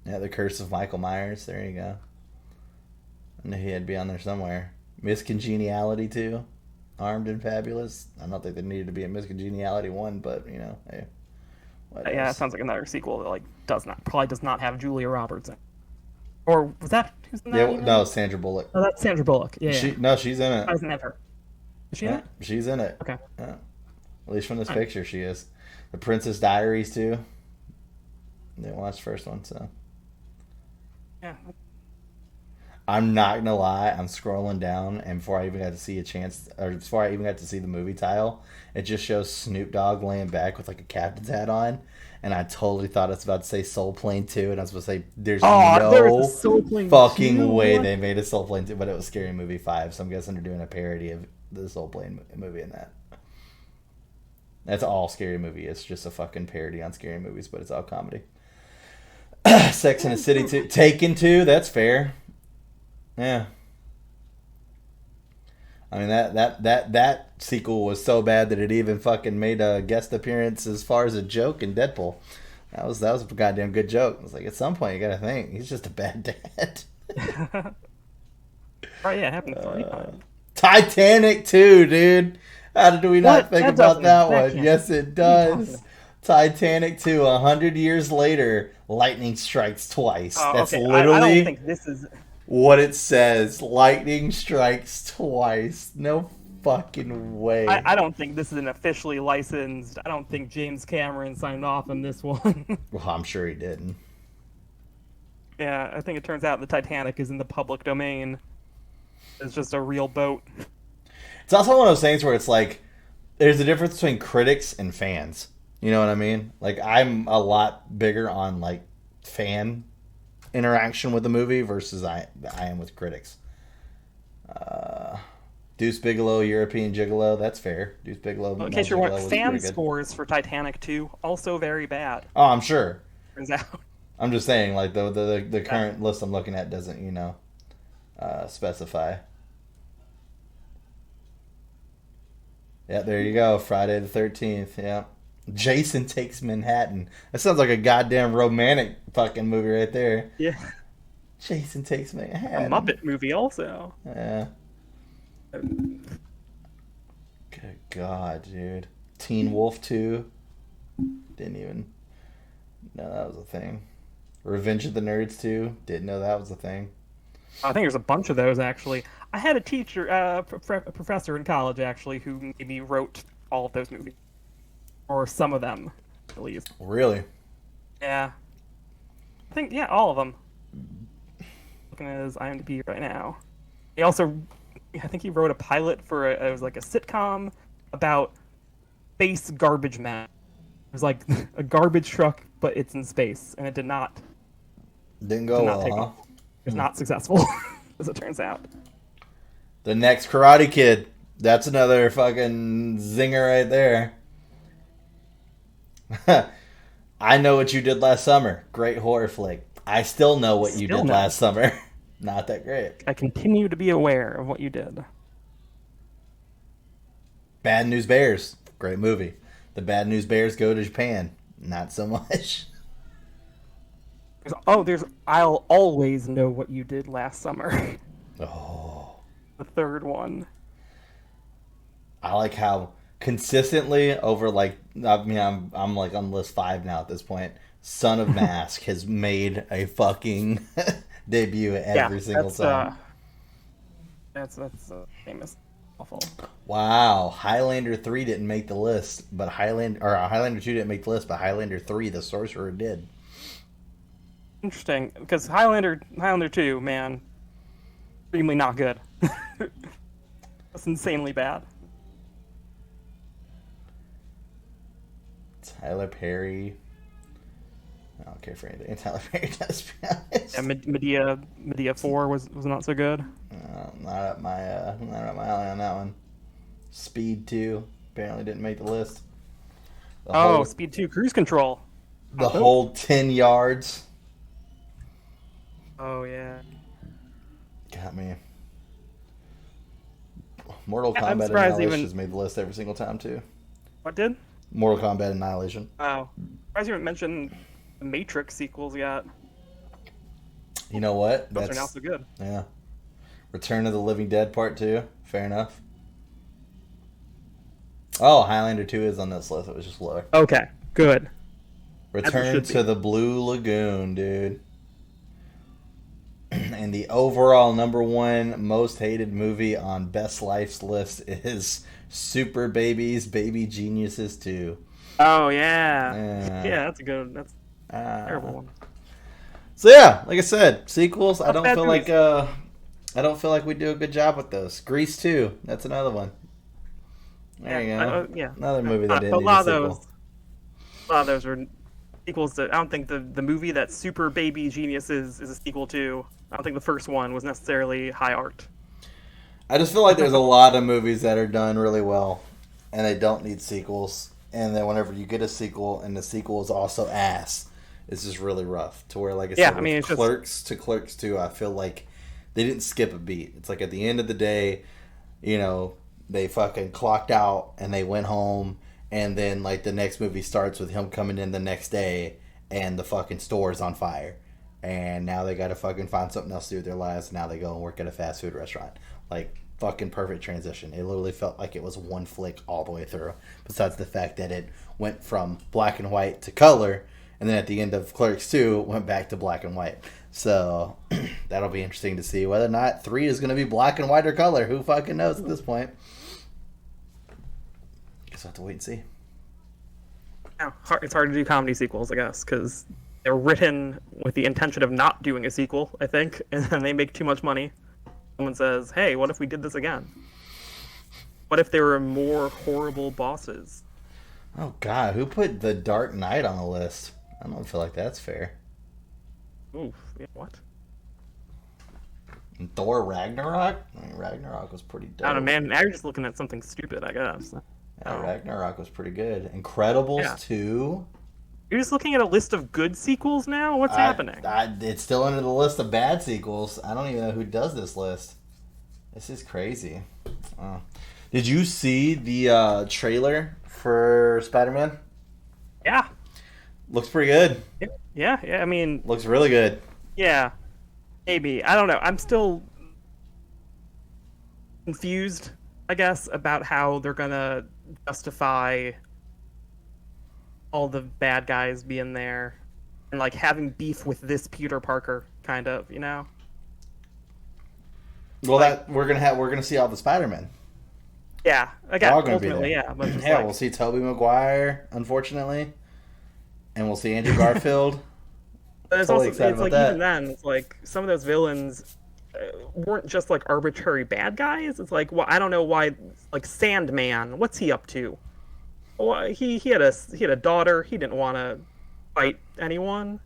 Yeah, The Curse of Michael Myers. There you go. I knew he had to be on there somewhere. Miss Congeniality 2, Armed and Fabulous. I don't think there needed to be a Miss Congeniality 1, but you know, hey. Yeah, it sounds like another sequel that like probably does not have Julia Roberts in. Or was that who's in that? Yeah, no, Sandra Bullock. Oh, that's Sandra Bullock. Yeah. No, she's in it. I wasn't her. Is she in it? She's in it. Okay. Yeah. At least from this picture, she is. The Princess Diaries too. Didn't watch the first one, so. Yeah. I'm not gonna lie. I'm scrolling down, and before I even got to see before I even got to see the movie title, it just shows Snoop Dogg laying back with like a captain's hat on, and I totally thought it was about to say Soul Plane 2, and I was supposed to say there's no fucking way they made a Soul Plane 2, but it was Scary Movie 5, so I'm guessing they're doing a parody of the Soul Plane movie in that. That's all Scary Movie is, just a fucking parody on scary movies, but it's all comedy. Sex and the City 2, Taken 2, that's fair. Yeah. I mean that sequel was so bad that it even fucking made a guest appearance as far as a joke in Deadpool. That was a goddamn good joke. It's like at some point you gotta think he's just a bad dad. Right, yeah, it happened 3 times. Titanic 2, dude. How did we not think about that one? Yes, it does. Titanic 2, 100 years later, lightning strikes twice. That's okay. literally. I don't think this is what it says. Lightning strikes twice. No fucking way. I don't think this is an officially licensed. I don't think James Cameron signed off on this one. Well, I'm sure he didn't. Yeah, I think it turns out the Titanic is in the public domain. It's just a real boat. It's also one of those things where it's like, there's a difference between critics and fans. You know what I mean? Like, I'm a lot bigger on, like, fan interaction with the movie versus I am with critics. Deuce Bigalow, European Gigolo, that's fair. Deuce Bigalow. Well, in case you're wondering, fan scores for Titanic 2 also very bad. Oh, I'm sure. Turns out. I'm just saying, like the current list I'm looking at doesn't, specify. Yeah, there you go. Friday the 13th. Yeah. Jason Takes Manhattan. That sounds like a goddamn romantic fucking movie right there. Yeah. Jason Takes Manhattan. A Muppet movie also. Yeah. Good God, dude. Teen Wolf 2. Didn't even know that was a thing. Revenge of the Nerds 2. Didn't know that was a thing. I think there's a bunch of those, actually. I had a teacher, a professor in college, actually, who maybe wrote all of those movies. Or some of them, at least. Really? Yeah. I think, yeah, all of them. Looking at his IMDb right now. He also, I think he wrote a pilot for it was like a sitcom about space garbage man. It was like a garbage truck, but it's in space, and it didn't go well, take huh? off. It's not successful, as it turns out. The next Karate Kid. That's another fucking zinger right there. I Know What You Did Last Summer. Great horror flick. I still know what you did last summer. Not that great. I continue to be aware of what you did. Bad News Bears. Great movie. The Bad News Bears go to Japan. Not so much. I'll Always Know What You Did Last Summer. Oh. The third one. I like how consistently over I'm like on list 5 now at this point. Son of Mask has made a fucking debut every single time. That's famous. Awful. Wow, Highlander 3 didn't make the list, but Highlander 2 didn't make the list, but Highlander 3, The Sorcerer, did. Interesting, because Highlander 2, man, extremely not good. That's insanely bad. Tyler Perry. I don't care for anything Tyler Perry does, to be honest. Yeah, Medea 4 was not so good. Not up my alley on that one. Speed 2. apparently didn't make the list. Speed 2 cruise control. The whole 10 yards. Oh, yeah. Got me. Mortal Kombat Annihilation has made the list every single time, too. What did? Mortal Kombat Annihilation. Oh. I'm surprised you haven't mentioned the Matrix sequels yet. You know what? Those are now so good. Yeah. Return of the Living Dead Part 2. Fair enough. Oh, Highlander 2 is on this list. It was just lower. Okay, good. Return to the Blue Lagoon, dude. And the overall number one most hated movie on Best Life's list is Super Babies, Baby Geniuses 2. Oh, yeah. Yeah, that's a good one. That's a terrible one. So, yeah, like I said, sequels, I don't feel like we do a good job with those. Grease 2, that's another one. There you go. Another movie that didn't need a sequel. A lot of those were sequels that I don't think the movie that Super Baby Geniuses is a sequel to. I don't think the first one was necessarily high art. I just feel like there's a lot of movies that are done really well, and they don't need sequels. And then whenever you get a sequel, and the sequel is also ass, it's just really rough. To where, like I said, Clerks to Clerks 2, I feel like they didn't skip a beat. It's like at the end of the day, you know, they fucking clocked out and they went home, and then like the next movie starts with him coming in the next day, and the fucking store is on fire. And now they got to fucking find something else to do with their lives. Now they go and work at a fast food restaurant. Like, fucking perfect transition. It literally felt like it was one flick all the way through. Besides the fact that it went from black and white to color. And then at the end of Clerks 2, it went back to black and white. So, that'll be interesting to see whether or not 3 is going to be black and white or color. Who fucking knows at this point? Guess we'll have to wait and see. Yeah, it's hard to do comedy sequels, I guess, because they're written with the intention of not doing a sequel, I think, and then they make too much money. Someone says, hey, what if we did this again? What if there were more horrible bosses? Oh, God, who put The Dark Knight on the list? I don't feel like that's fair. Oof, yeah, what? And Thor Ragnarok? I mean, Ragnarok was pretty dope. I don't know, man, now you're just looking at something stupid, I guess. Yeah, Ragnarok was pretty good. Incredibles 2? You're just looking at a list of good sequels now? What's happening? It's still under the list of bad sequels. I don't even know who does this list. This is crazy. Did you see the trailer for Spider-Man? Yeah. Looks pretty good. Yeah, I mean... Looks really good. Yeah. Maybe. I don't know. I'm still confused, I guess, about how they're gonna justify all the bad guys being there and like having beef with this Peter Parker, kind of, you know. Well, like, we're gonna see all the Spider-Men. Yeah, ultimately, yeah. But yeah, we'll see Tobey Maguire, unfortunately, and we'll see Andrew Garfield. But it's also like even then, it's like some of those villains weren't just like arbitrary bad guys. It's like, well, I don't know why. Like Sandman, what's he up to? Well, he had a daughter. He didn't want to fight anyone.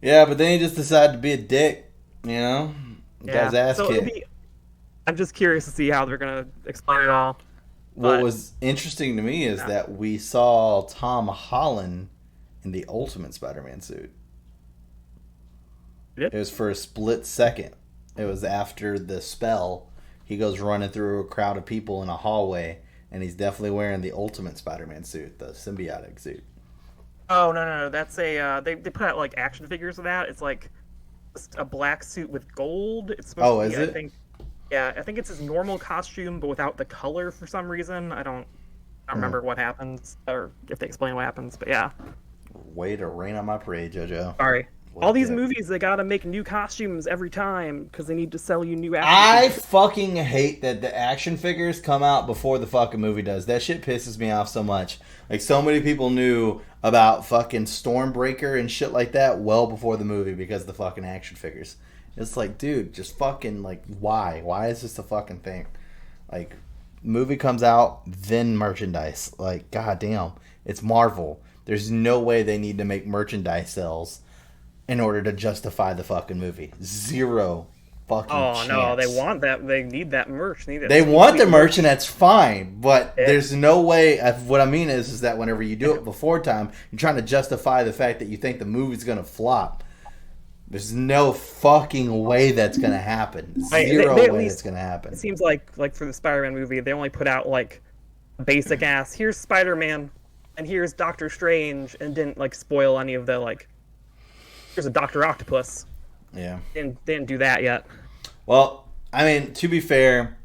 Yeah, but then he just decided to be a dick. You know, guy's ass kicked. I'm just curious to see how they're gonna explain it all. What was interesting to me is that we saw Tom Holland in the Ultimate Spider-Man suit. It was for a split second. It was after the spell. He goes running through a crowd of people in a hallway. And he's definitely wearing the Ultimate Spider-Man suit, the symbiotic suit. Oh, no. That's a... they put out, like, action figures of that. It's, like, just a black suit with gold. It's supposed to be, is it? I think it's his normal costume, but without the color for some reason. I don't remember what happens, or if they explain what happens, but yeah. Way to rain on my parade, JoJo. Sorry. All these movies, they gotta make new costumes every time because they need to sell you new action figures. I fucking hate that the action figures come out before the fucking movie does. That shit pisses me off so much. Like, so many people knew about fucking Stormbreaker and shit like that well before the movie because of the fucking action figures. It's like, dude, just fucking, like, why? Why is this a fucking thing? Like, movie comes out, then merchandise. Like, goddamn. It's Marvel. There's no way they need to make merchandise sales in order to justify the fucking movie. Zero fucking chance. No, they want that. They need that merch. They want the merch, and that's fine. But there's no way. What I mean is that whenever you do it before time, you're trying to justify the fact that you think the movie's gonna flop. There's no fucking way that's gonna happen. Zero way that's gonna happen. It seems like for the Spider-Man movie, they only put out like a basic ass. Here's Spider-Man, and here's Doctor Strange, and didn't like spoil any of the like. Here's a Doctor Octopus. Yeah. They didn't do that yet. Well, I mean, to be fair,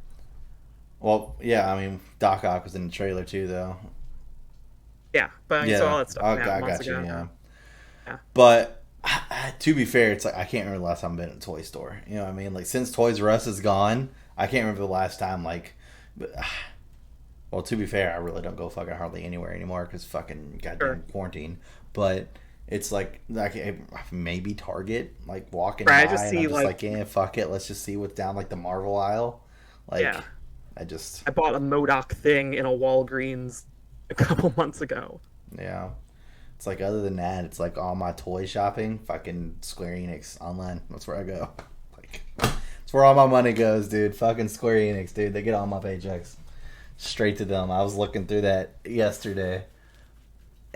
I mean, Doc Ock was in the trailer too, though. Yeah, but you saw all that stuff. I got you, yeah. But to be fair, it's like I can't remember the last time I've been in a toy store. You know what I mean? Like, since Toys R Us is gone, I can't remember the last time, like... Well, to be fair, I really don't go fucking hardly anywhere anymore because fucking goddamn quarantine. But... It's like maybe Target, like walking by, just and I'm just like, yeah, fuck it, let's just see what's down like the Marvel aisle. Like, yeah. I bought a MODOK thing in a Walgreens a couple months ago. Yeah, it's like other than that, it's like all my toy shopping, fucking Square Enix online. That's where I go. Like, that's where all my money goes, dude. Fucking Square Enix, dude. They get all my paychecks straight to them. I was looking through that yesterday.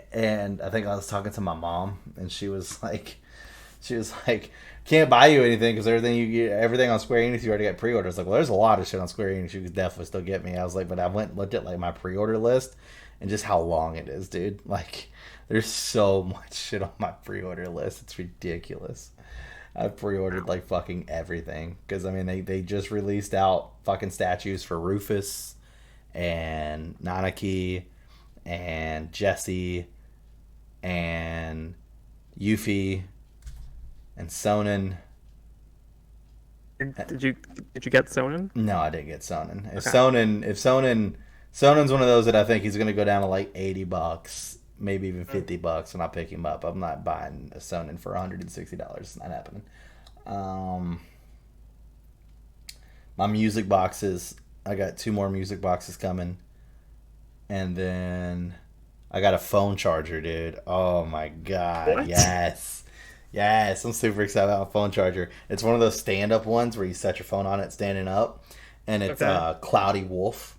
And I think I was talking to my mom, and she was like, can't buy you anything because everything on Square Enix you already got pre-orders. Like, well, there's a lot of shit on Square Enix you could definitely still get me. I was like, but I went and looked at like my pre-order list and just how long it is, dude. Like, there's so much shit on my pre-order list. It's ridiculous. I've pre-ordered like fucking everything because I mean they just released out fucking statues for Rufus and Nanaki and Jesse and Yuffie and Sonnen. Did you get Sonnen? No, I didn't get Sonnen. If Sonnen's one of those that I think he's gonna go down to like $80, maybe even $50 when I pick him up. I'm not buying a Sonnen for $160. It's not happening. My music boxes. I got 2 more music boxes coming, and then I got a phone charger, dude. Oh my god, what? Yes, I'm super excited about a phone charger. It's one of those stand-up ones where you set your phone on it standing up, and it's Cloudy Wolf,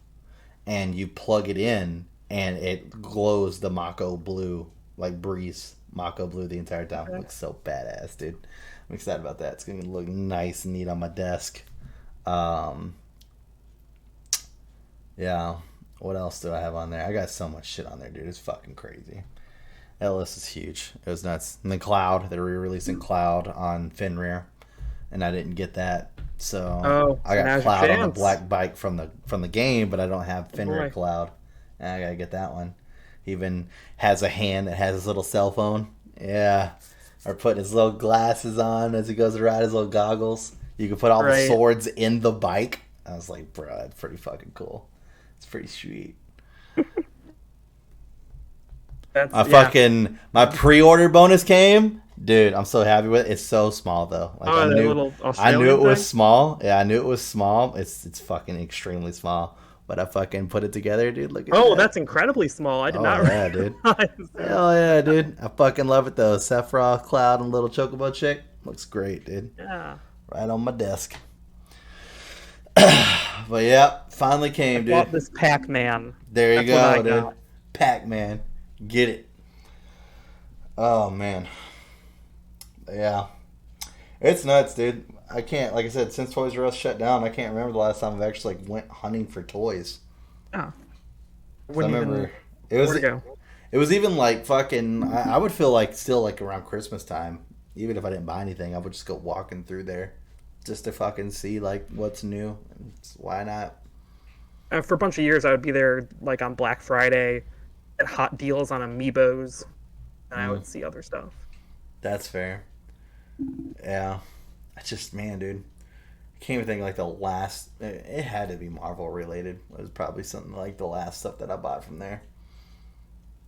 and you plug it in, and it glows the Mako blue, like Breeze Mako blue the entire time. It looks so badass, dude. I'm excited about that. It's gonna look nice and neat on my desk. Yeah. What else do I have on there? I got so much shit on there, dude. It's fucking crazy. That list is huge. It was nuts. And then Cloud. They're re-releasing Cloud on Fenrir, and I didn't get that. So I got Cloud on the black bike from the game, but I don't have Fenrir Cloud. And I gotta get that one. He even has a hand that has his little cell phone. Yeah. Or putting his little glasses on as he goes to ride his little goggles. You can put all the swords in the bike. I was like, bro, that's pretty fucking cool. It's pretty sweet. My pre-order bonus came, dude. I'm so happy with it. It's so small though. Like, I knew it was small. Yeah, I knew it was small. It's fucking extremely small. But I fucking put it together, dude. Look at that. That's incredibly small. I did not realize. Dude. Hell yeah, dude. I fucking love it though. Sephiroth, Cloud, and little Chocobo chick. Looks great, dude. Yeah. Right on my desk. But yeah, finally came, dude. I bought this Pac-Man. There you go, dude. Pac-Man. Get it. Oh, man. Yeah. It's nuts, dude. I can't, like I said, since Toys R Us shut down, I can't remember the last time I've actually went hunting for toys. Oh. I remember it was even like fucking, I would feel like still like around Christmas time, even if I didn't buy anything, I would just go walking through there. Just to fucking see like what's new. Why not? For a bunch of years, I would be there like on Black Friday, at hot deals on Amiibos, and I would see other stuff. That's fair. Yeah, man, dude, I can't even think like the last. It had to be Marvel related. It was probably something like the last stuff that I bought from there.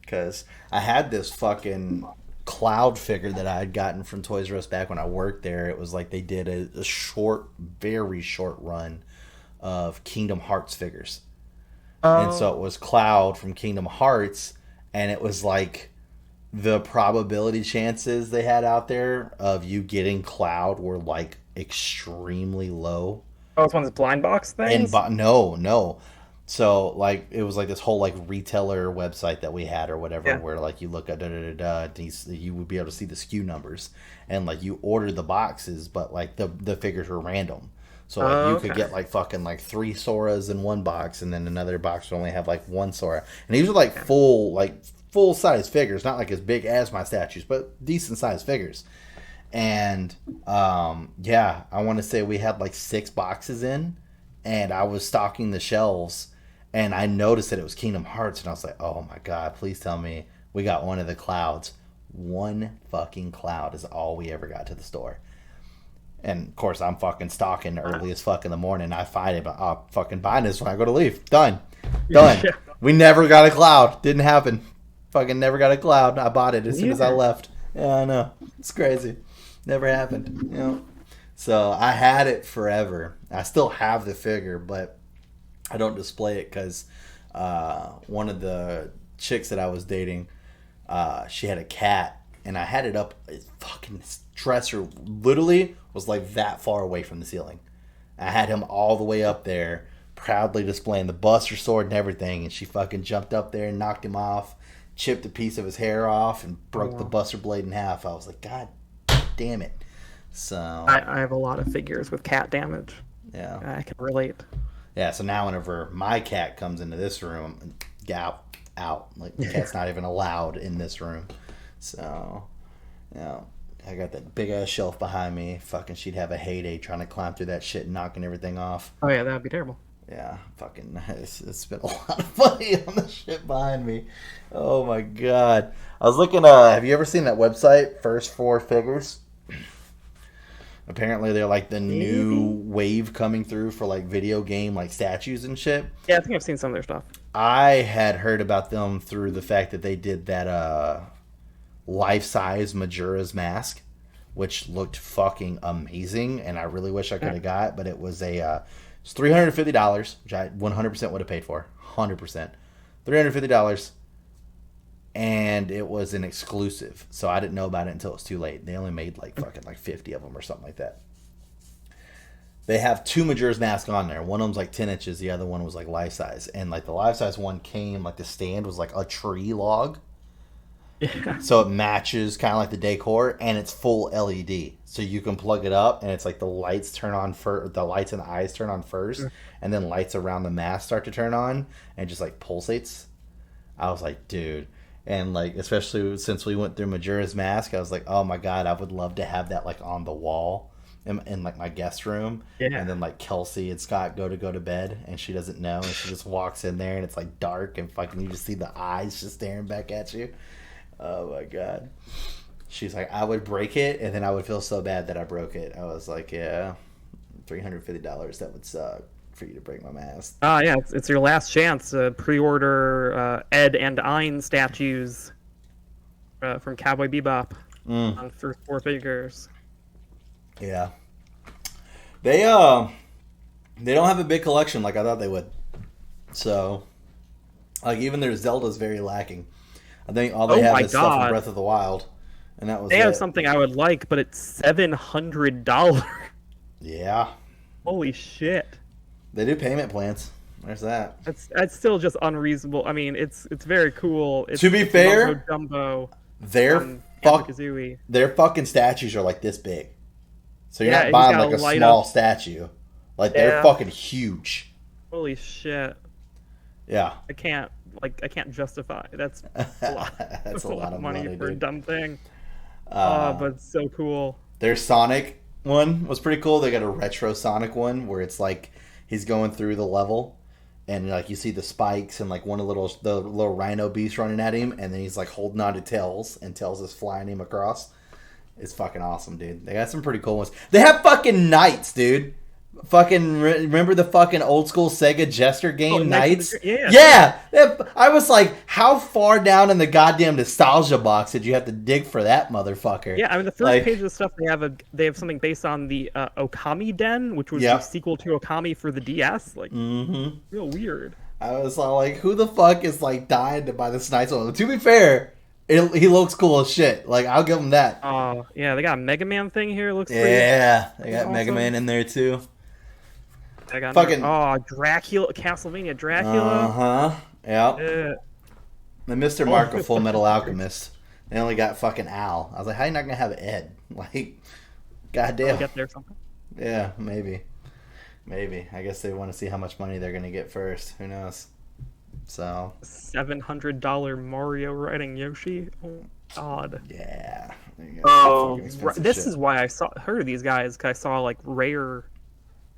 Because I had this fucking Cloud figure that I had gotten from Toys R Us back when I worked there. It was like they did a short, very short run of Kingdom Hearts figures. And so it was Cloud from Kingdom Hearts, and it was like the probability chances they had out there of you getting Cloud were like extremely low. Oh, it's one of those blind box things? No. So like it was like this whole like retailer website that we had or whatever, where like you look at you would be able to see the SKU numbers, and like you ordered the boxes, but like the figures were random. So like you could get like fucking like 3 Soras in one box, and then another box would only have like 1 Sora. And these were like full size figures, not like as big as my statues, but decent size figures. And I want to say we had like 6 boxes in, and I was stocking the shelves, and I noticed that it was Kingdom Hearts, and I was like, oh my god, please tell me we got one of the Clouds. One fucking Cloud is all we ever got to the store. And of course I'm fucking stocking early as fuck in the morning. I find it, but I'll fucking buy this when I go to leave. Done. We never got a Cloud. Didn't happen. Fucking never got a Cloud. I bought it as soon as I left. Yeah, I know. It's crazy. Never happened. You know. So I had it forever. I still have the figure, but I don't display it because one of the chicks that I was dating, she had a cat, and I had it up. Fucking dresser literally was like that far away from the ceiling. I had him all the way up there, proudly displaying the Buster Sword and everything, and she fucking jumped up there and knocked him off, chipped a piece of his hair off, and broke the Buster Blade in half. I was like, God damn it. So I have a lot of figures with cat damage. Yeah. I can relate. Yeah, so now whenever my cat comes into this room, out. Like, the cat's not even allowed in this room. So, I got that big-ass shelf behind me. Fucking, she'd have a heyday trying to climb through that shit and knocking everything off. Oh, yeah, that would be terrible. Yeah, fucking, it's spent a lot of money on the shit behind me. Oh, my God. I was looking, have you ever seen that website, First 4 Figures? Apparently they're like the new wave coming through for like video game like statues and shit. Yeah, I think I've seen some of their stuff. I had heard about them through the fact that they did that life-size Majora's Mask, which looked fucking amazing, and I really wish I could have got, but it was it's $350, which I 100% would have paid for. 100%. $350. And it was an exclusive, so I didn't know about it until it was too late. They only made like fucking like 50 of them or something like that. They have 2 Majora's Mask on there. One of them's like 10 inches, the other one was like life size. And like the life size one came, like the stand was like a tree log. Yeah. So it matches kind of like the decor, and it's full LED. So you can plug it up, and it's like the lights turn on first, the lights in the eyes turn on first, and then lights around the mask start to turn on, and it just like pulsates. I was like, dude. And like, especially since we went through Majora's Mask, I was like, oh my god, I would love to have that like on the wall in like my guest room. Yeah. And then like Kelsey and Scott go to bed, and she doesn't know, and she just walks in there, and it's like dark, and fucking you just see the eyes just staring back at you. Oh my god. She's like, I would break it, and then I would feel so bad that I broke it. I was like, yeah, $350, that would suck for you to break my mask. Yeah, it's your last chance to pre-order Ed and Ein statues from Cowboy Bebop on First 4 Figures. Yeah, they don't have a big collection like I thought they would. So, like, even their Zelda's very lacking. I think all they have is stuff from Breath of the Wild, and that was. They have something I would like, but it's $700. Yeah. Holy shit. They do payment plans. There's that. It's still just unreasonable. I mean, it's very cool. To be fair, Dumbo, their fucking statues are like this big. So you're not buying like a small statue. Like they're fucking huge. Holy shit. Yeah. I can't justify. That's a lot. That's a lot of money for a dumb thing. But it's so cool. Their Sonic one was pretty cool. They got a retro Sonic one where it's like he's going through the level, and like you see the spikes and like the little rhino beast running at him, and then he's like holding on to Tails, and Tails is flying him across. It's fucking awesome, dude. They got some pretty cool ones. They have fucking Knights, dude. Fucking remember the fucking old school Sega Jester game, Knights? Yeah. I was like, how far down in the goddamn nostalgia box did you have to dig for that motherfucker? Yeah, I mean the first page of the stuff they have something based on the Okami Den, which was the sequel to Okami for the DS. Like, real weird. I was like, who the fuck is like dying to buy this Knights one? To be fair, He looks cool as shit. Like, I'll give him that. Oh, yeah, they got a Mega Man thing here. Looks pretty. Yeah, they got awesome. Mega Man in there too. I got fucking Dracula, Castlevania Dracula. Yeah. Yeah. The Mr. Mark of Full Metal Alchemist. They only got fucking Al. I was like, how are you not gonna have Ed? Like, goddamn. Get there something. Yeah, maybe. I guess they want to see how much money they're gonna get first. Who knows? So. $700 Mario riding Yoshi. Oh God. Yeah. This is why I heard of these guys. Cause I saw like Rare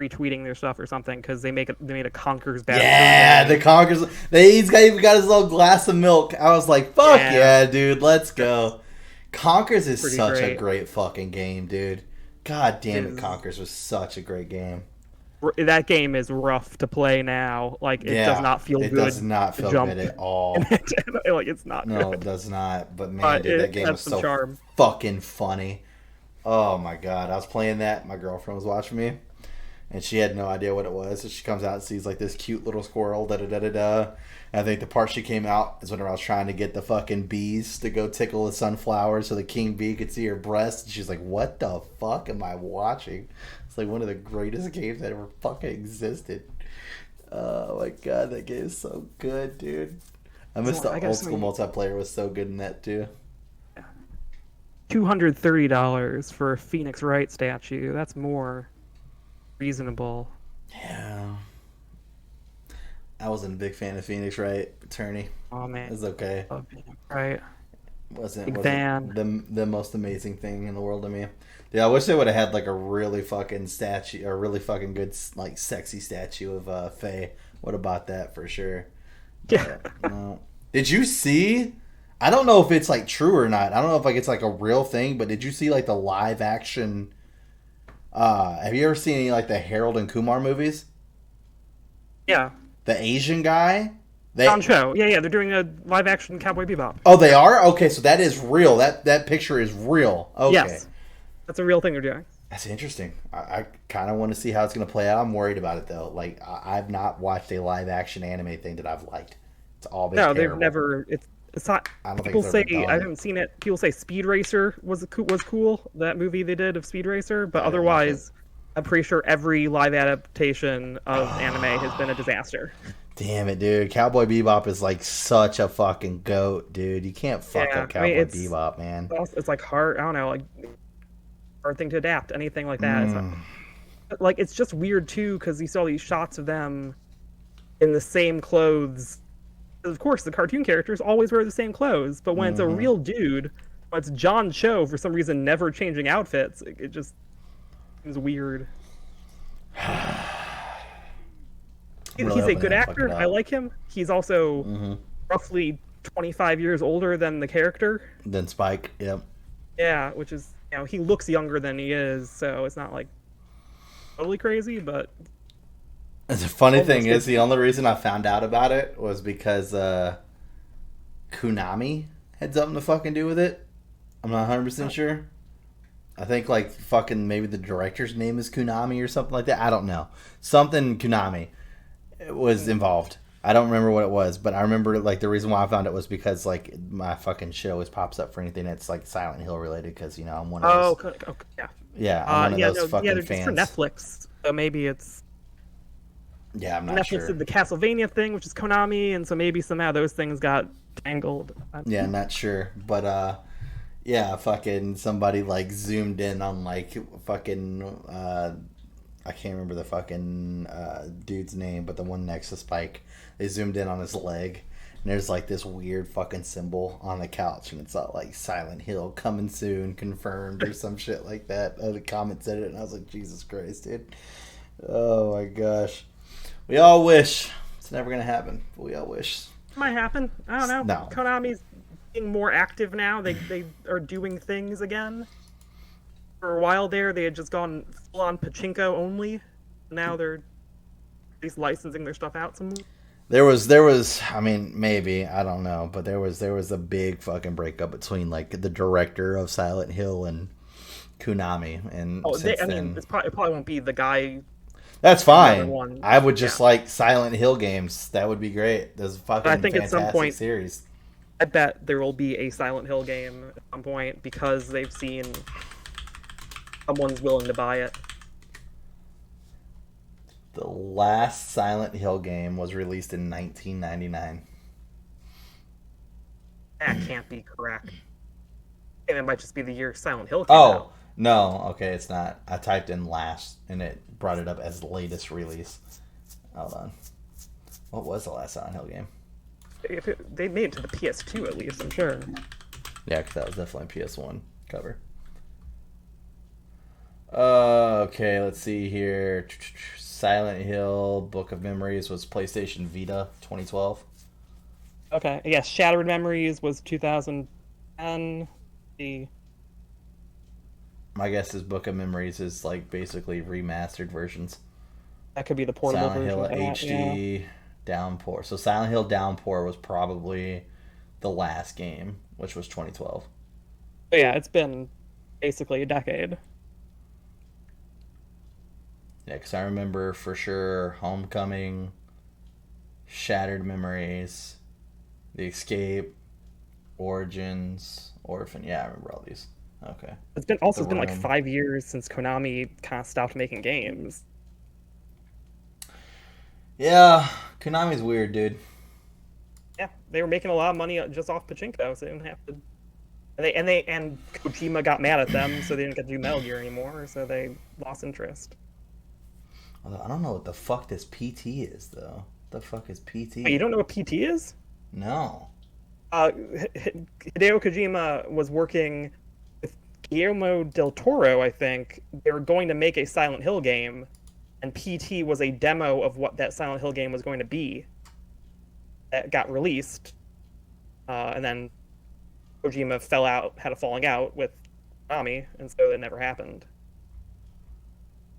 retweeting their stuff or something because they made a Conker's Bad. Yeah, the Conker's. He's even got his little glass of milk. I was like, fuck yeah dude, let's go. Conker's is such a great fucking game, dude. God damn it, Conker's was such a great game. That game is rough to play now. Like, it does not feel good. It does not feel good at all. Like, it's not good. No, it does not. But man, dude, that game was so fucking funny. Oh my god. I was playing that. My girlfriend was watching me. And she had no idea what it was. So she comes out and sees like this cute little squirrel. And I think the part she came out is when I was trying to get the fucking bees to go tickle the sunflower so the king bee could see her breast. And she's like, what the fuck am I watching? It's like one of the greatest games that ever fucking existed. Oh my god, that game is so good, dude. I miss the old school multiplayer was so good in that too. $230 for a Phoenix Wright statue. That's more reasonable. Yeah. I wasn't a big fan of Phoenix Wright attorney. Oh man. It was okay. Right. Wasn't the most amazing thing in the world to me. Yeah, I wish they would have had like a really fucking statue, a really fucking good like sexy statue of Faye. Would have bought that for sure. Yeah. No. Did you see? I don't know if it's like true or not. I don't know if like it's like a real thing, but did you see like the live action? Have you ever seen any like the Harold and Kumar movies? Yeah. The Asian guy? John Cho. Yeah, they're doing a live action Cowboy Bebop. Oh, they are? Okay, so that is real. That picture is real. Okay. Yes. That's a real thing they're doing. That's interesting. I kind of want to see how it's going to play out. I'm worried about it, though. Like, I've not watched a live action anime thing that I've liked. It's all been terrible. They've never... It's not... People say... I haven't seen it. People say Speed Racer was cool. That movie they did of Speed Racer. But otherwise, I'm pretty sure every live adaptation of anime has been a disaster. Damn it, dude. Cowboy Bebop is like such a fucking goat, dude. You can't fuck up Cowboy Bebop, man. It's like hard... I don't know, like... hard thing to adapt, anything like that. It's not, like, it's just weird too because you saw these shots of them in the same clothes. Of course, the cartoon characters always wear the same clothes, but when it's a real dude, when it's John Cho for some reason never changing outfits, it just seems weird. He's a good actor. I like him. He's also roughly 25 years older than the character. Than Spike, yep. Yeah, which is, you know, he looks younger than he is, so it's not like totally crazy, but the funny thing is the only reason I found out about it was because Konami had something to fucking do with it. I'm not 100% sure. I think like fucking maybe the director's name is Konami or something like that. I don't know. Something Konami was involved. I don't remember what it was, but I remember like the reason why I found it was because like my fucking shit always pops up for anything that's like Silent Hill related because you know I'm one of those. Oh, yeah. Yeah, I'm one of those fucking they're fans. Just for Netflix, so maybe it's. Yeah, I'm not sure. Netflix did the Castlevania thing, which is Konami, and so maybe somehow those things got tangled. Yeah, I'm not sure, but yeah, fucking somebody like zoomed in on like fucking I can't remember the fucking dude's name, but the one next to Spike. They zoomed in on his leg, and there's like this weird fucking symbol on the couch, and it's all like Silent Hill coming soon, confirmed, or some shit like that. The comment said it, and I was like, Jesus Christ, dude. Oh my gosh. We all wish. It's never going to happen, but we all wish. It might happen. I don't know. No. Konami's being more active now. They are doing things again. For a while there, they had just gone full-on pachinko only. Now they're at least licensing their stuff out some more. There was. I mean, maybe I don't know, but there was a big fucking breakup between like the director of Silent Hill and Konami, and it probably won't be the guy. That's fine. I would just like Silent Hill games. That would be great. There's fucking fantastic series. I bet there will be a Silent Hill game at some point because they've seen someone's willing to buy it. The last Silent Hill game was released in 1999. That can't be correct. And it might just be the year Silent Hill came Oh, out. no. Okay, it's not. I typed in last, and it brought it up as the latest release. Hold on. What was the last Silent Hill game? They made it to the PS2 at least, I'm sure. Yeah, because that was definitely a PS1 cover. Okay, let's see here. Silent Hill Book of Memories was PlayStation Vita 2012. Okay, yes, Shattered Memories was 2010. My guess is Book of Memories is like basically remastered versions. That could be the portable Silent version. Hill of that, HD yeah. Downpour. So Silent Hill Downpour was probably the last game, which was 2012. But yeah, it's been basically a decade. Yeah, because I remember for sure Homecoming, Shattered Memories, The Escape, Origins, Orphan. Yeah, I remember all these. Okay. It's been like 5 years since Konami kind of stopped making games. Yeah, Konami's weird, dude. Yeah, they were making a lot of money just off pachinko, so they didn't have to. And Kojima got mad at them, so they didn't get to do Metal Gear anymore, so they lost interest. Although I don't know what the fuck this PT is, though. What the fuck is PT? Wait, you don't know what PT is? No. Hideo Kojima was working with Guillermo del Toro, I think. They were going to make a Silent Hill game, and PT was a demo of what that Silent Hill game was going to be. That got released, and then Kojima had a falling out with Konami, and so it never happened.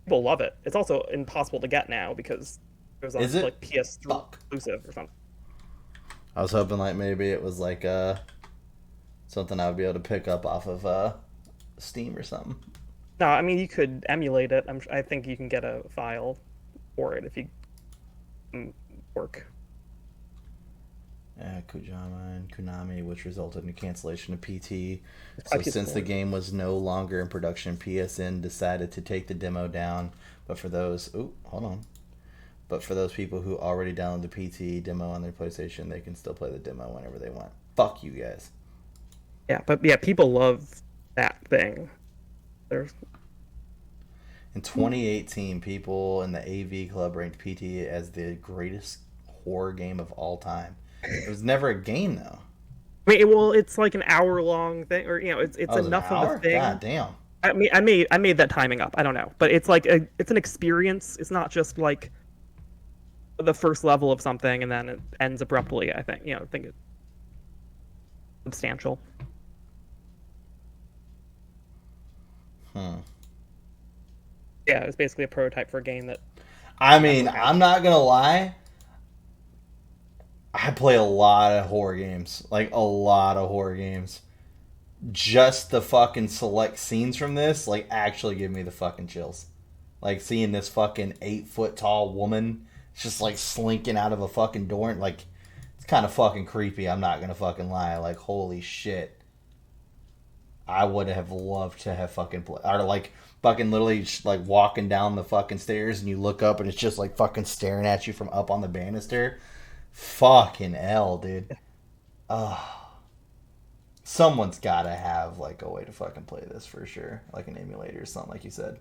People love it. It's also impossible to get now because it was on like PS3 exclusive or something. I was hoping like maybe it was like something I would be able to pick up off of Steam or something. No, I mean you could emulate it. I think you can get a file for it if you work. Kojima and Konami, which resulted in the cancellation of PT. So since the game was no longer in production, PSN decided to take the demo down. But for those people who already downloaded the PT demo on their PlayStation, they can still play the demo whenever they want. Fuck you guys. Yeah, but yeah, people love that thing. In 2018, people in the AV Club ranked PT as the greatest horror game of all time. It was never a game though. I mean, well, it's like an hour-long thing, or it's enough of a thing. God damn. I mean, I made that timing up. I don't know, but it's like it's an experience. It's not just like the first level of something and then it ends abruptly. I think it's substantial. Yeah, it's basically a prototype for a game that. I mean, I'm not gonna lie. I play a lot of horror games. Like, a lot of horror games. Just the fucking select scenes from this, like, actually give me the fucking chills. Like, seeing this fucking 8-foot tall woman just, like, slinking out of a fucking door. And, like, it's kind of fucking creepy. I'm not gonna fucking lie. Like, holy shit. I would have loved to have fucking played. Or, like, fucking literally, just, like, walking down the fucking stairs and you look up and it's just, like, fucking staring at you from up on the banister. Fucking hell, dude. Someone's gotta have like a way to fucking play this for sure. Like an emulator or something, like you said.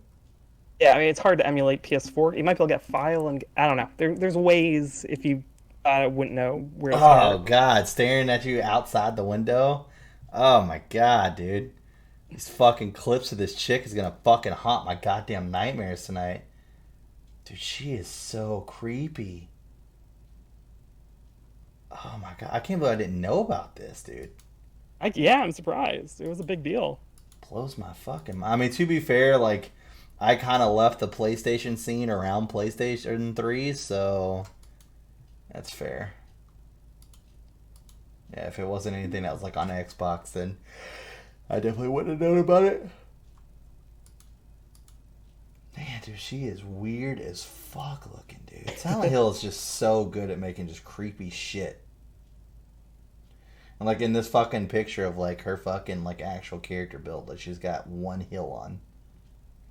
Yeah, I mean, it's hard to emulate PS4. You might be able to get file and I don't know. There's ways if you wouldn't know where to start. Oh, God. Staring at you outside the window? Oh, my God, dude. These fucking clips of this chick is gonna fucking haunt my goddamn nightmares tonight. Dude, she is so creepy. Oh my God, I can't believe I didn't know about this, dude. I'm surprised. It was a big deal. Blows my fucking mind. I mean, to be fair, like, I kind of left the PlayStation scene around PlayStation 3, so that's fair. Yeah, if it wasn't anything that was, like, on Xbox, then I definitely wouldn't have known about it. Man, dude, she is weird as fuck looking, dude. Silent Hill is just so good at making just creepy shit. Like in this fucking picture of like her fucking like actual character build, like she's got one heel on.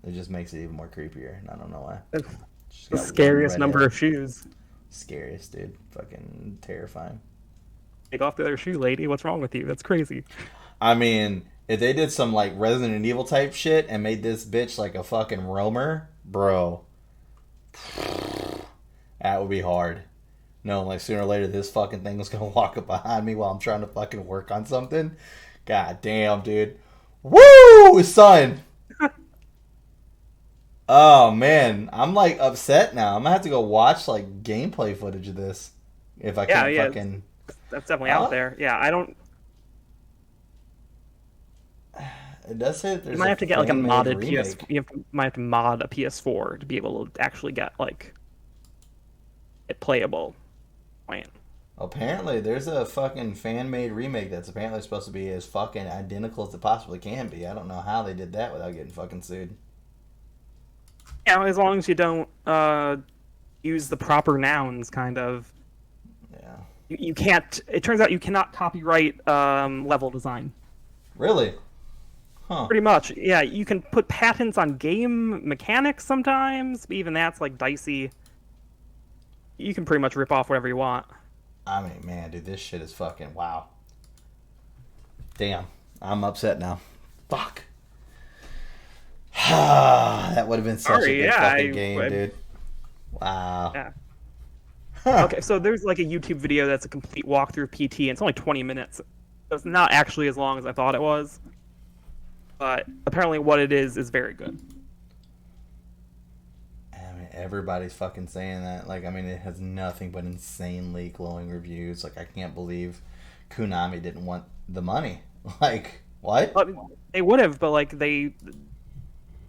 It just makes it even more creepier. And I don't know why. That's the scariest number of shoes. Scariest, dude. Fucking terrifying. Take off the other shoe, lady. What's wrong with you? That's crazy. I mean, if they did some like Resident Evil type shit and made this bitch like a fucking roamer, bro, that would be hard. No, like sooner or later this fucking thing was gonna walk up behind me while I'm trying to fucking work on something. God damn, dude. Woo, son. Oh man, I'm like upset now. I'm gonna have to go watch like gameplay footage of this if I can fucking. That's definitely out there. Yeah, I don't. It does say that there's. You might have to get like a modded remake. might have to mod a PS4 to be able to actually get like it playable. Wait. Apparently, there's a fucking fan-made remake that's apparently supposed to be as fucking identical as it possibly can be. I don't know how they did that without getting fucking sued. Yeah, as long as you don't use the proper nouns, kind of. Yeah. You can't. It turns out you cannot copyright level design. Really? Huh. Pretty much. Yeah, you can put patents on game mechanics sometimes, but even that's like dicey. You can pretty much rip off whatever you want. I mean, man, dude, this shit is fucking wow. Damn, I'm upset now. Fuck. That would have been such a good fucking game, dude. Wow. Yeah. Okay, so there's like a YouTube video that's a complete walkthrough of PT, and it's only 20 minutes. So it's not actually as long as I thought it was. But apparently what it is very good. I mean, everybody's fucking saying that. Like, I mean, it has nothing but insanely glowing reviews. Like, I can't believe Konami didn't want the money. Like, what? They would have, but like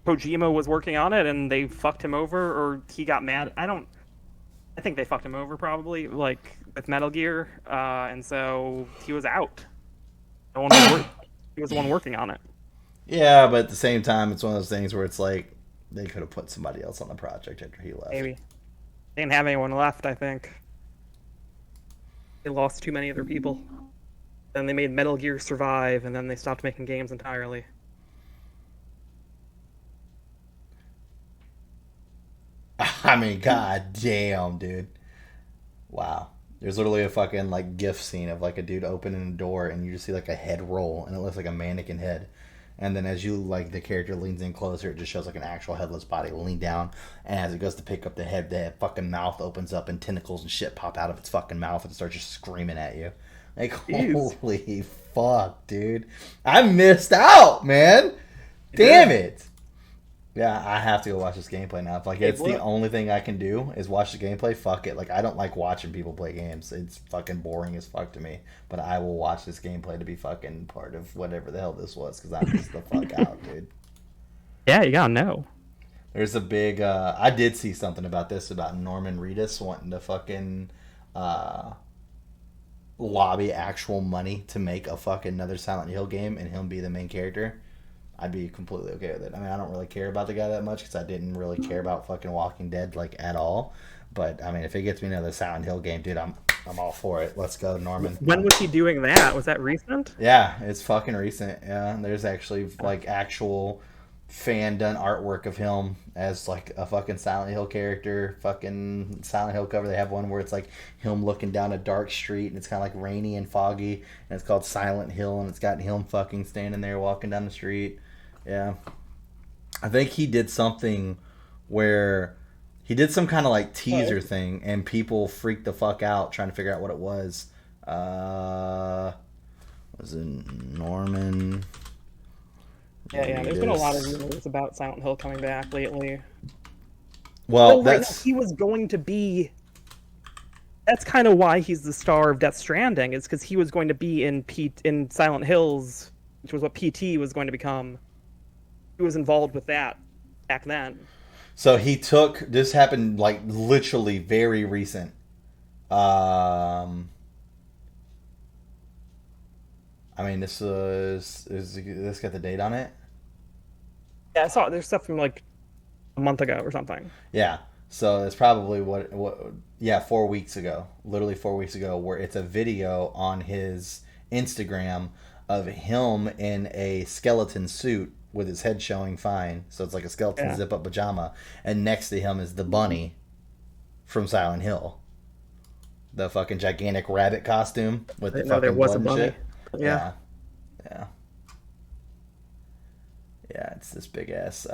Kojima was working on it and they fucked him over, or he got mad. I think they fucked him over probably, like with Metal Gear, and so he was out. He was the one working on it. Yeah, but at the same time, it's one of those things where it's like they could have put somebody else on the project after he left. Maybe they didn't have anyone left. I think they lost too many other people. Then they made Metal Gear Survive, and then they stopped making games entirely. I mean, god damn, dude. Wow. There's literally a fucking like GIF scene of like a dude opening a door and you just see like a head roll and it looks like a mannequin head. And then as you like the character leans in closer, it just shows like an actual headless body lean down. And as it goes to pick up the head fucking mouth opens up and tentacles and shit pop out of its fucking mouth and starts just screaming at you. Like, Jeez. Holy fuck, dude. I missed out, man. Damn it. Yeah, I have to go watch this gameplay now. If like it's the only thing I can do is watch the gameplay, fuck it. Like, I don't like watching people play games. It's fucking boring as fuck to me. But I will watch this gameplay to be fucking part of whatever the hell this was, because I missed the fuck out, dude. Yeah, you gotta know. There's a big I did see something about this, about Norman Reedus wanting to fucking lobby actual money to make a fucking another Silent Hill game and him be the main character. I'd be completely okay with it. I mean, I don't really care about the guy that much because I didn't really care about fucking Walking Dead like at all. But I mean, if it gets me another Silent Hill game, dude, I'm all for it. Let's go, Norman. When was he doing that? Was that recent? Yeah, it's fucking recent. Yeah, there's actually like actual fan done artwork of him as like a fucking Silent Hill character. Fucking Silent Hill cover. They have one where it's like him looking down a dark street and it's kind of like rainy and foggy and it's called Silent Hill and it's got him fucking standing there walking down the street. Yeah. I think he did something where he did some kind of like teaser thing and people freaked the fuck out trying to figure out what it was. Was it Norman? Yeah, there's been a lot of rumors about Silent Hill coming back lately. Well, he was going to be. That's kind of why he's the star of Death Stranding, is because he was going to be in Silent Hills, which was what PT was going to become. He was involved with that back then. So he took, this happened like literally very recent. I mean, this is this got the date on it? Yeah, I saw there's stuff from like a month ago or something. Yeah. So it's probably what 4 weeks ago, literally 4 weeks ago, where it's a video on his Instagram of him in a skeleton suit with his head showing fine. So it's like a skeleton zip-up pajama. And next to him is the bunny from Silent Hill. The fucking gigantic rabbit costume with the fucking blood and shit. Yeah. Yeah, it's this big ass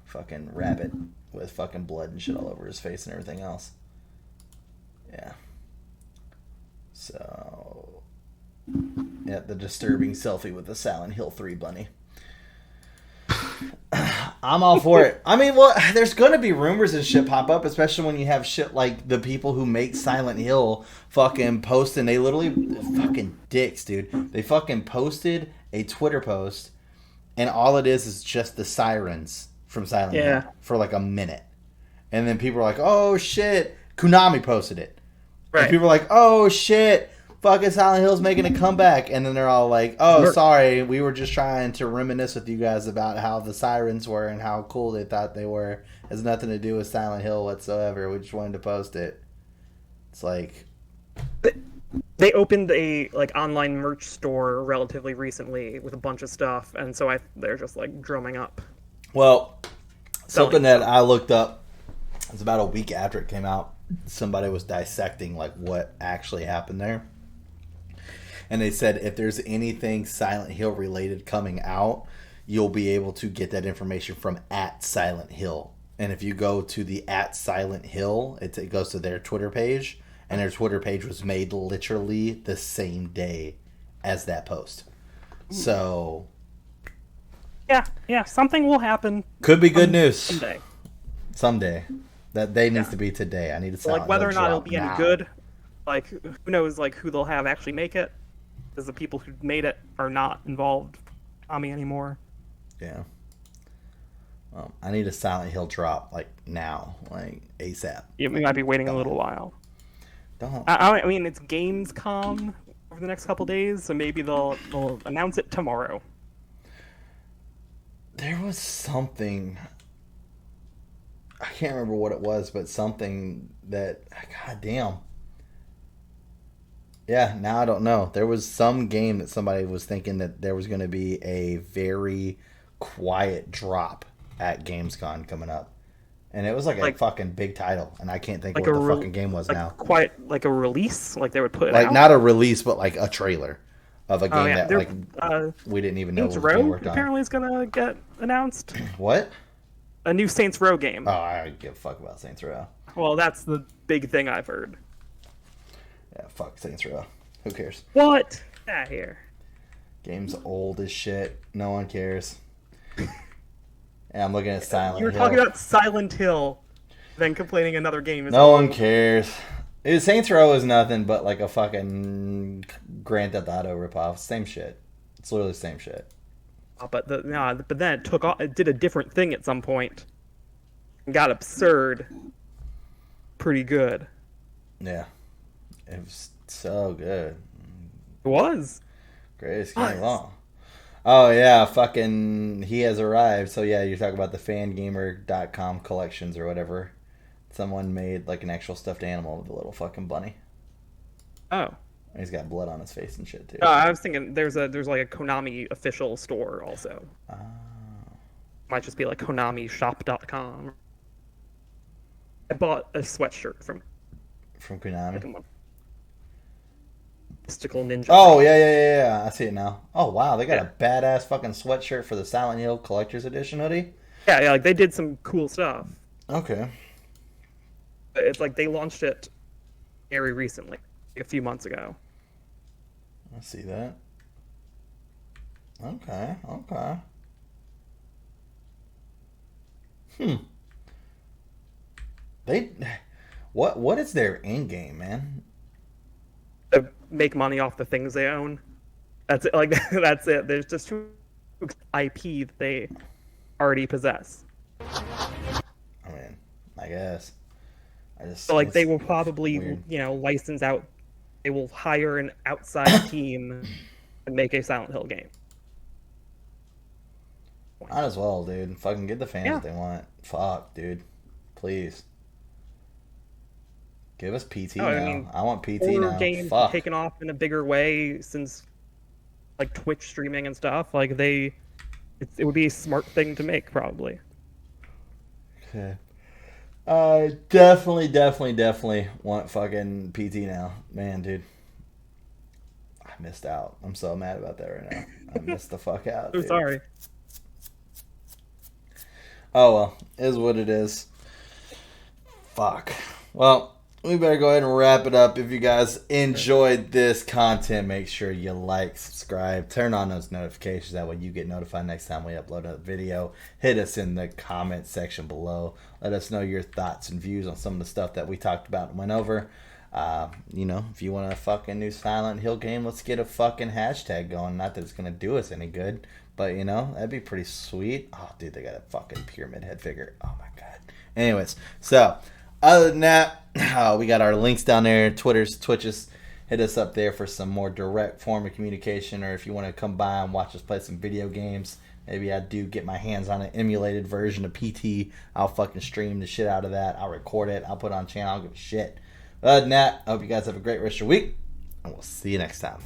fucking rabbit with fucking blood and shit all over his face and everything else. Yeah. So, yeah, the disturbing selfie with the Silent Hill 3 bunny. I'm all for it. I mean, well, there's going to be rumors and shit pop up, especially when you have shit like the people who make Silent Hill fucking post, and they literally fucking dicks, dude. They fucking posted a Twitter post, and all it is just the sirens from Silent Hill for like a minute. And then people are like, oh shit, Konami posted it. Right. And people are like, oh shit, fucking Silent Hill's making a comeback. And then they're all like, oh, sorry, we were just trying to reminisce with you guys about how the sirens were and how cool they thought they were. It has nothing to do with Silent Hill whatsoever. We just wanted to post it. It's like... They opened a like online merch store relatively recently with a bunch of stuff, and so they're just like drumming up. Well, something that I looked up, it was about a week after it came out. Somebody was dissecting like what actually happened there, and they said if there's anything Silent Hill related coming out, you'll be able to get that information from @SilentHill. And if you go to the @SilentHill, it goes to their Twitter page, and their Twitter page was made literally the same day as that post. So yeah, something will happen. Could be good news someday. That day needs to be today. I need to Silent like whether Hill or not it'll be now. any good. Like who knows? Like who they'll have actually make it, because the people who made it are not involved with Tommy anymore. Yeah. Well, I need a Silent Hill drop like now, like ASAP. Yeah, we might be waiting a little while. Don't. I mean, it's Gamescom over the next couple days, so maybe they'll announce it tomorrow. There was something. I can't remember what it was, but something that, goddamn. Yeah, now I don't know. There was some game that somebody was thinking that there was going to be a very quiet drop at Gamescom coming up. And it was like a fucking big title, and I can't think of what the fucking game was now. Quiet, like a release? Like they would put it out? Like not a release, but like a trailer of a game that we didn't even know was being worked on. Apparently is going to get announced. What? A new Saints Row game. Oh, I don't give a fuck about Saints Row. Well, that's the big thing I've heard. Yeah, fuck Saints Row. Who cares? What? Get out of here. Game's old as shit. No one cares. And I'm looking at Silent Hill. You were talking about Silent Hill, then complaining another game is no one cares. Saints Row is nothing but like a fucking Grand Theft Auto ripoff. Same shit. It's literally the same shit. But then it took off. It did a different thing at some point. And got absurd. Pretty good. Yeah, it was so good. It was. Greatest game of all. Oh yeah, fucking He Has Arrived. So yeah, you're talking about the fangamer.com collections or whatever. Someone made like an actual stuffed animal with a little fucking bunny. Oh. And he's got blood on his face and shit too. I was thinking there's like a Konami official store also. Oh. Might just be like KonamiShop.com. I bought a sweatshirt from Konami. Mystical Ninja. Oh yeah. I see it now. Oh wow, they got a badass fucking sweatshirt for the Silent Hill Collector's Edition hoodie. Yeah, like they did some cool stuff. Okay. It's like they launched it very recently, a few months ago. I see that. Okay. What is their end game, man? To make money off the things they own. That's it. Like that's it. There's just too IP that they already possess. I mean, I guess. So like they will probably weird. License out. They will hire an outside team and make a Silent Hill game. Might as well, dude. Fucking get the fans what they want. Fuck, dude. Please. Give us PT now. I want PT now. Games Fuck. Taken off in a bigger way since like Twitch streaming and stuff, like it would be a smart thing to make, probably. Okay. Definitely want fucking PT now. Man, dude. I missed out. I'm so mad about that right now. I missed the fuck out. I'm sorry. Oh well, is what it is. Fuck. Well, we better go ahead and wrap it up. If you guys enjoyed this content, make sure you like, subscribe, turn on those notifications. That way you get notified next time we upload a video. Hit us in the comment section below. Let us know your thoughts and views on some of the stuff that we talked about and went over. If you want a fucking new Silent Hill game, let's get a fucking hashtag going. Not that it's going to do us any good, but, that'd be pretty sweet. Oh, dude, they got a fucking pyramid head figure. Oh, my God. Anyways, so... other than that, we got our links down there, Twitters, Twitches. Hit us up there for some more direct form of communication, or if you want to come by and watch us play some video games, maybe I do get my hands on an emulated version of PT. I'll fucking stream the shit out of that. I'll record it. I'll put it on channel. I don't give a shit. But other than that, I hope you guys have a great rest of your week, and we'll see you next time.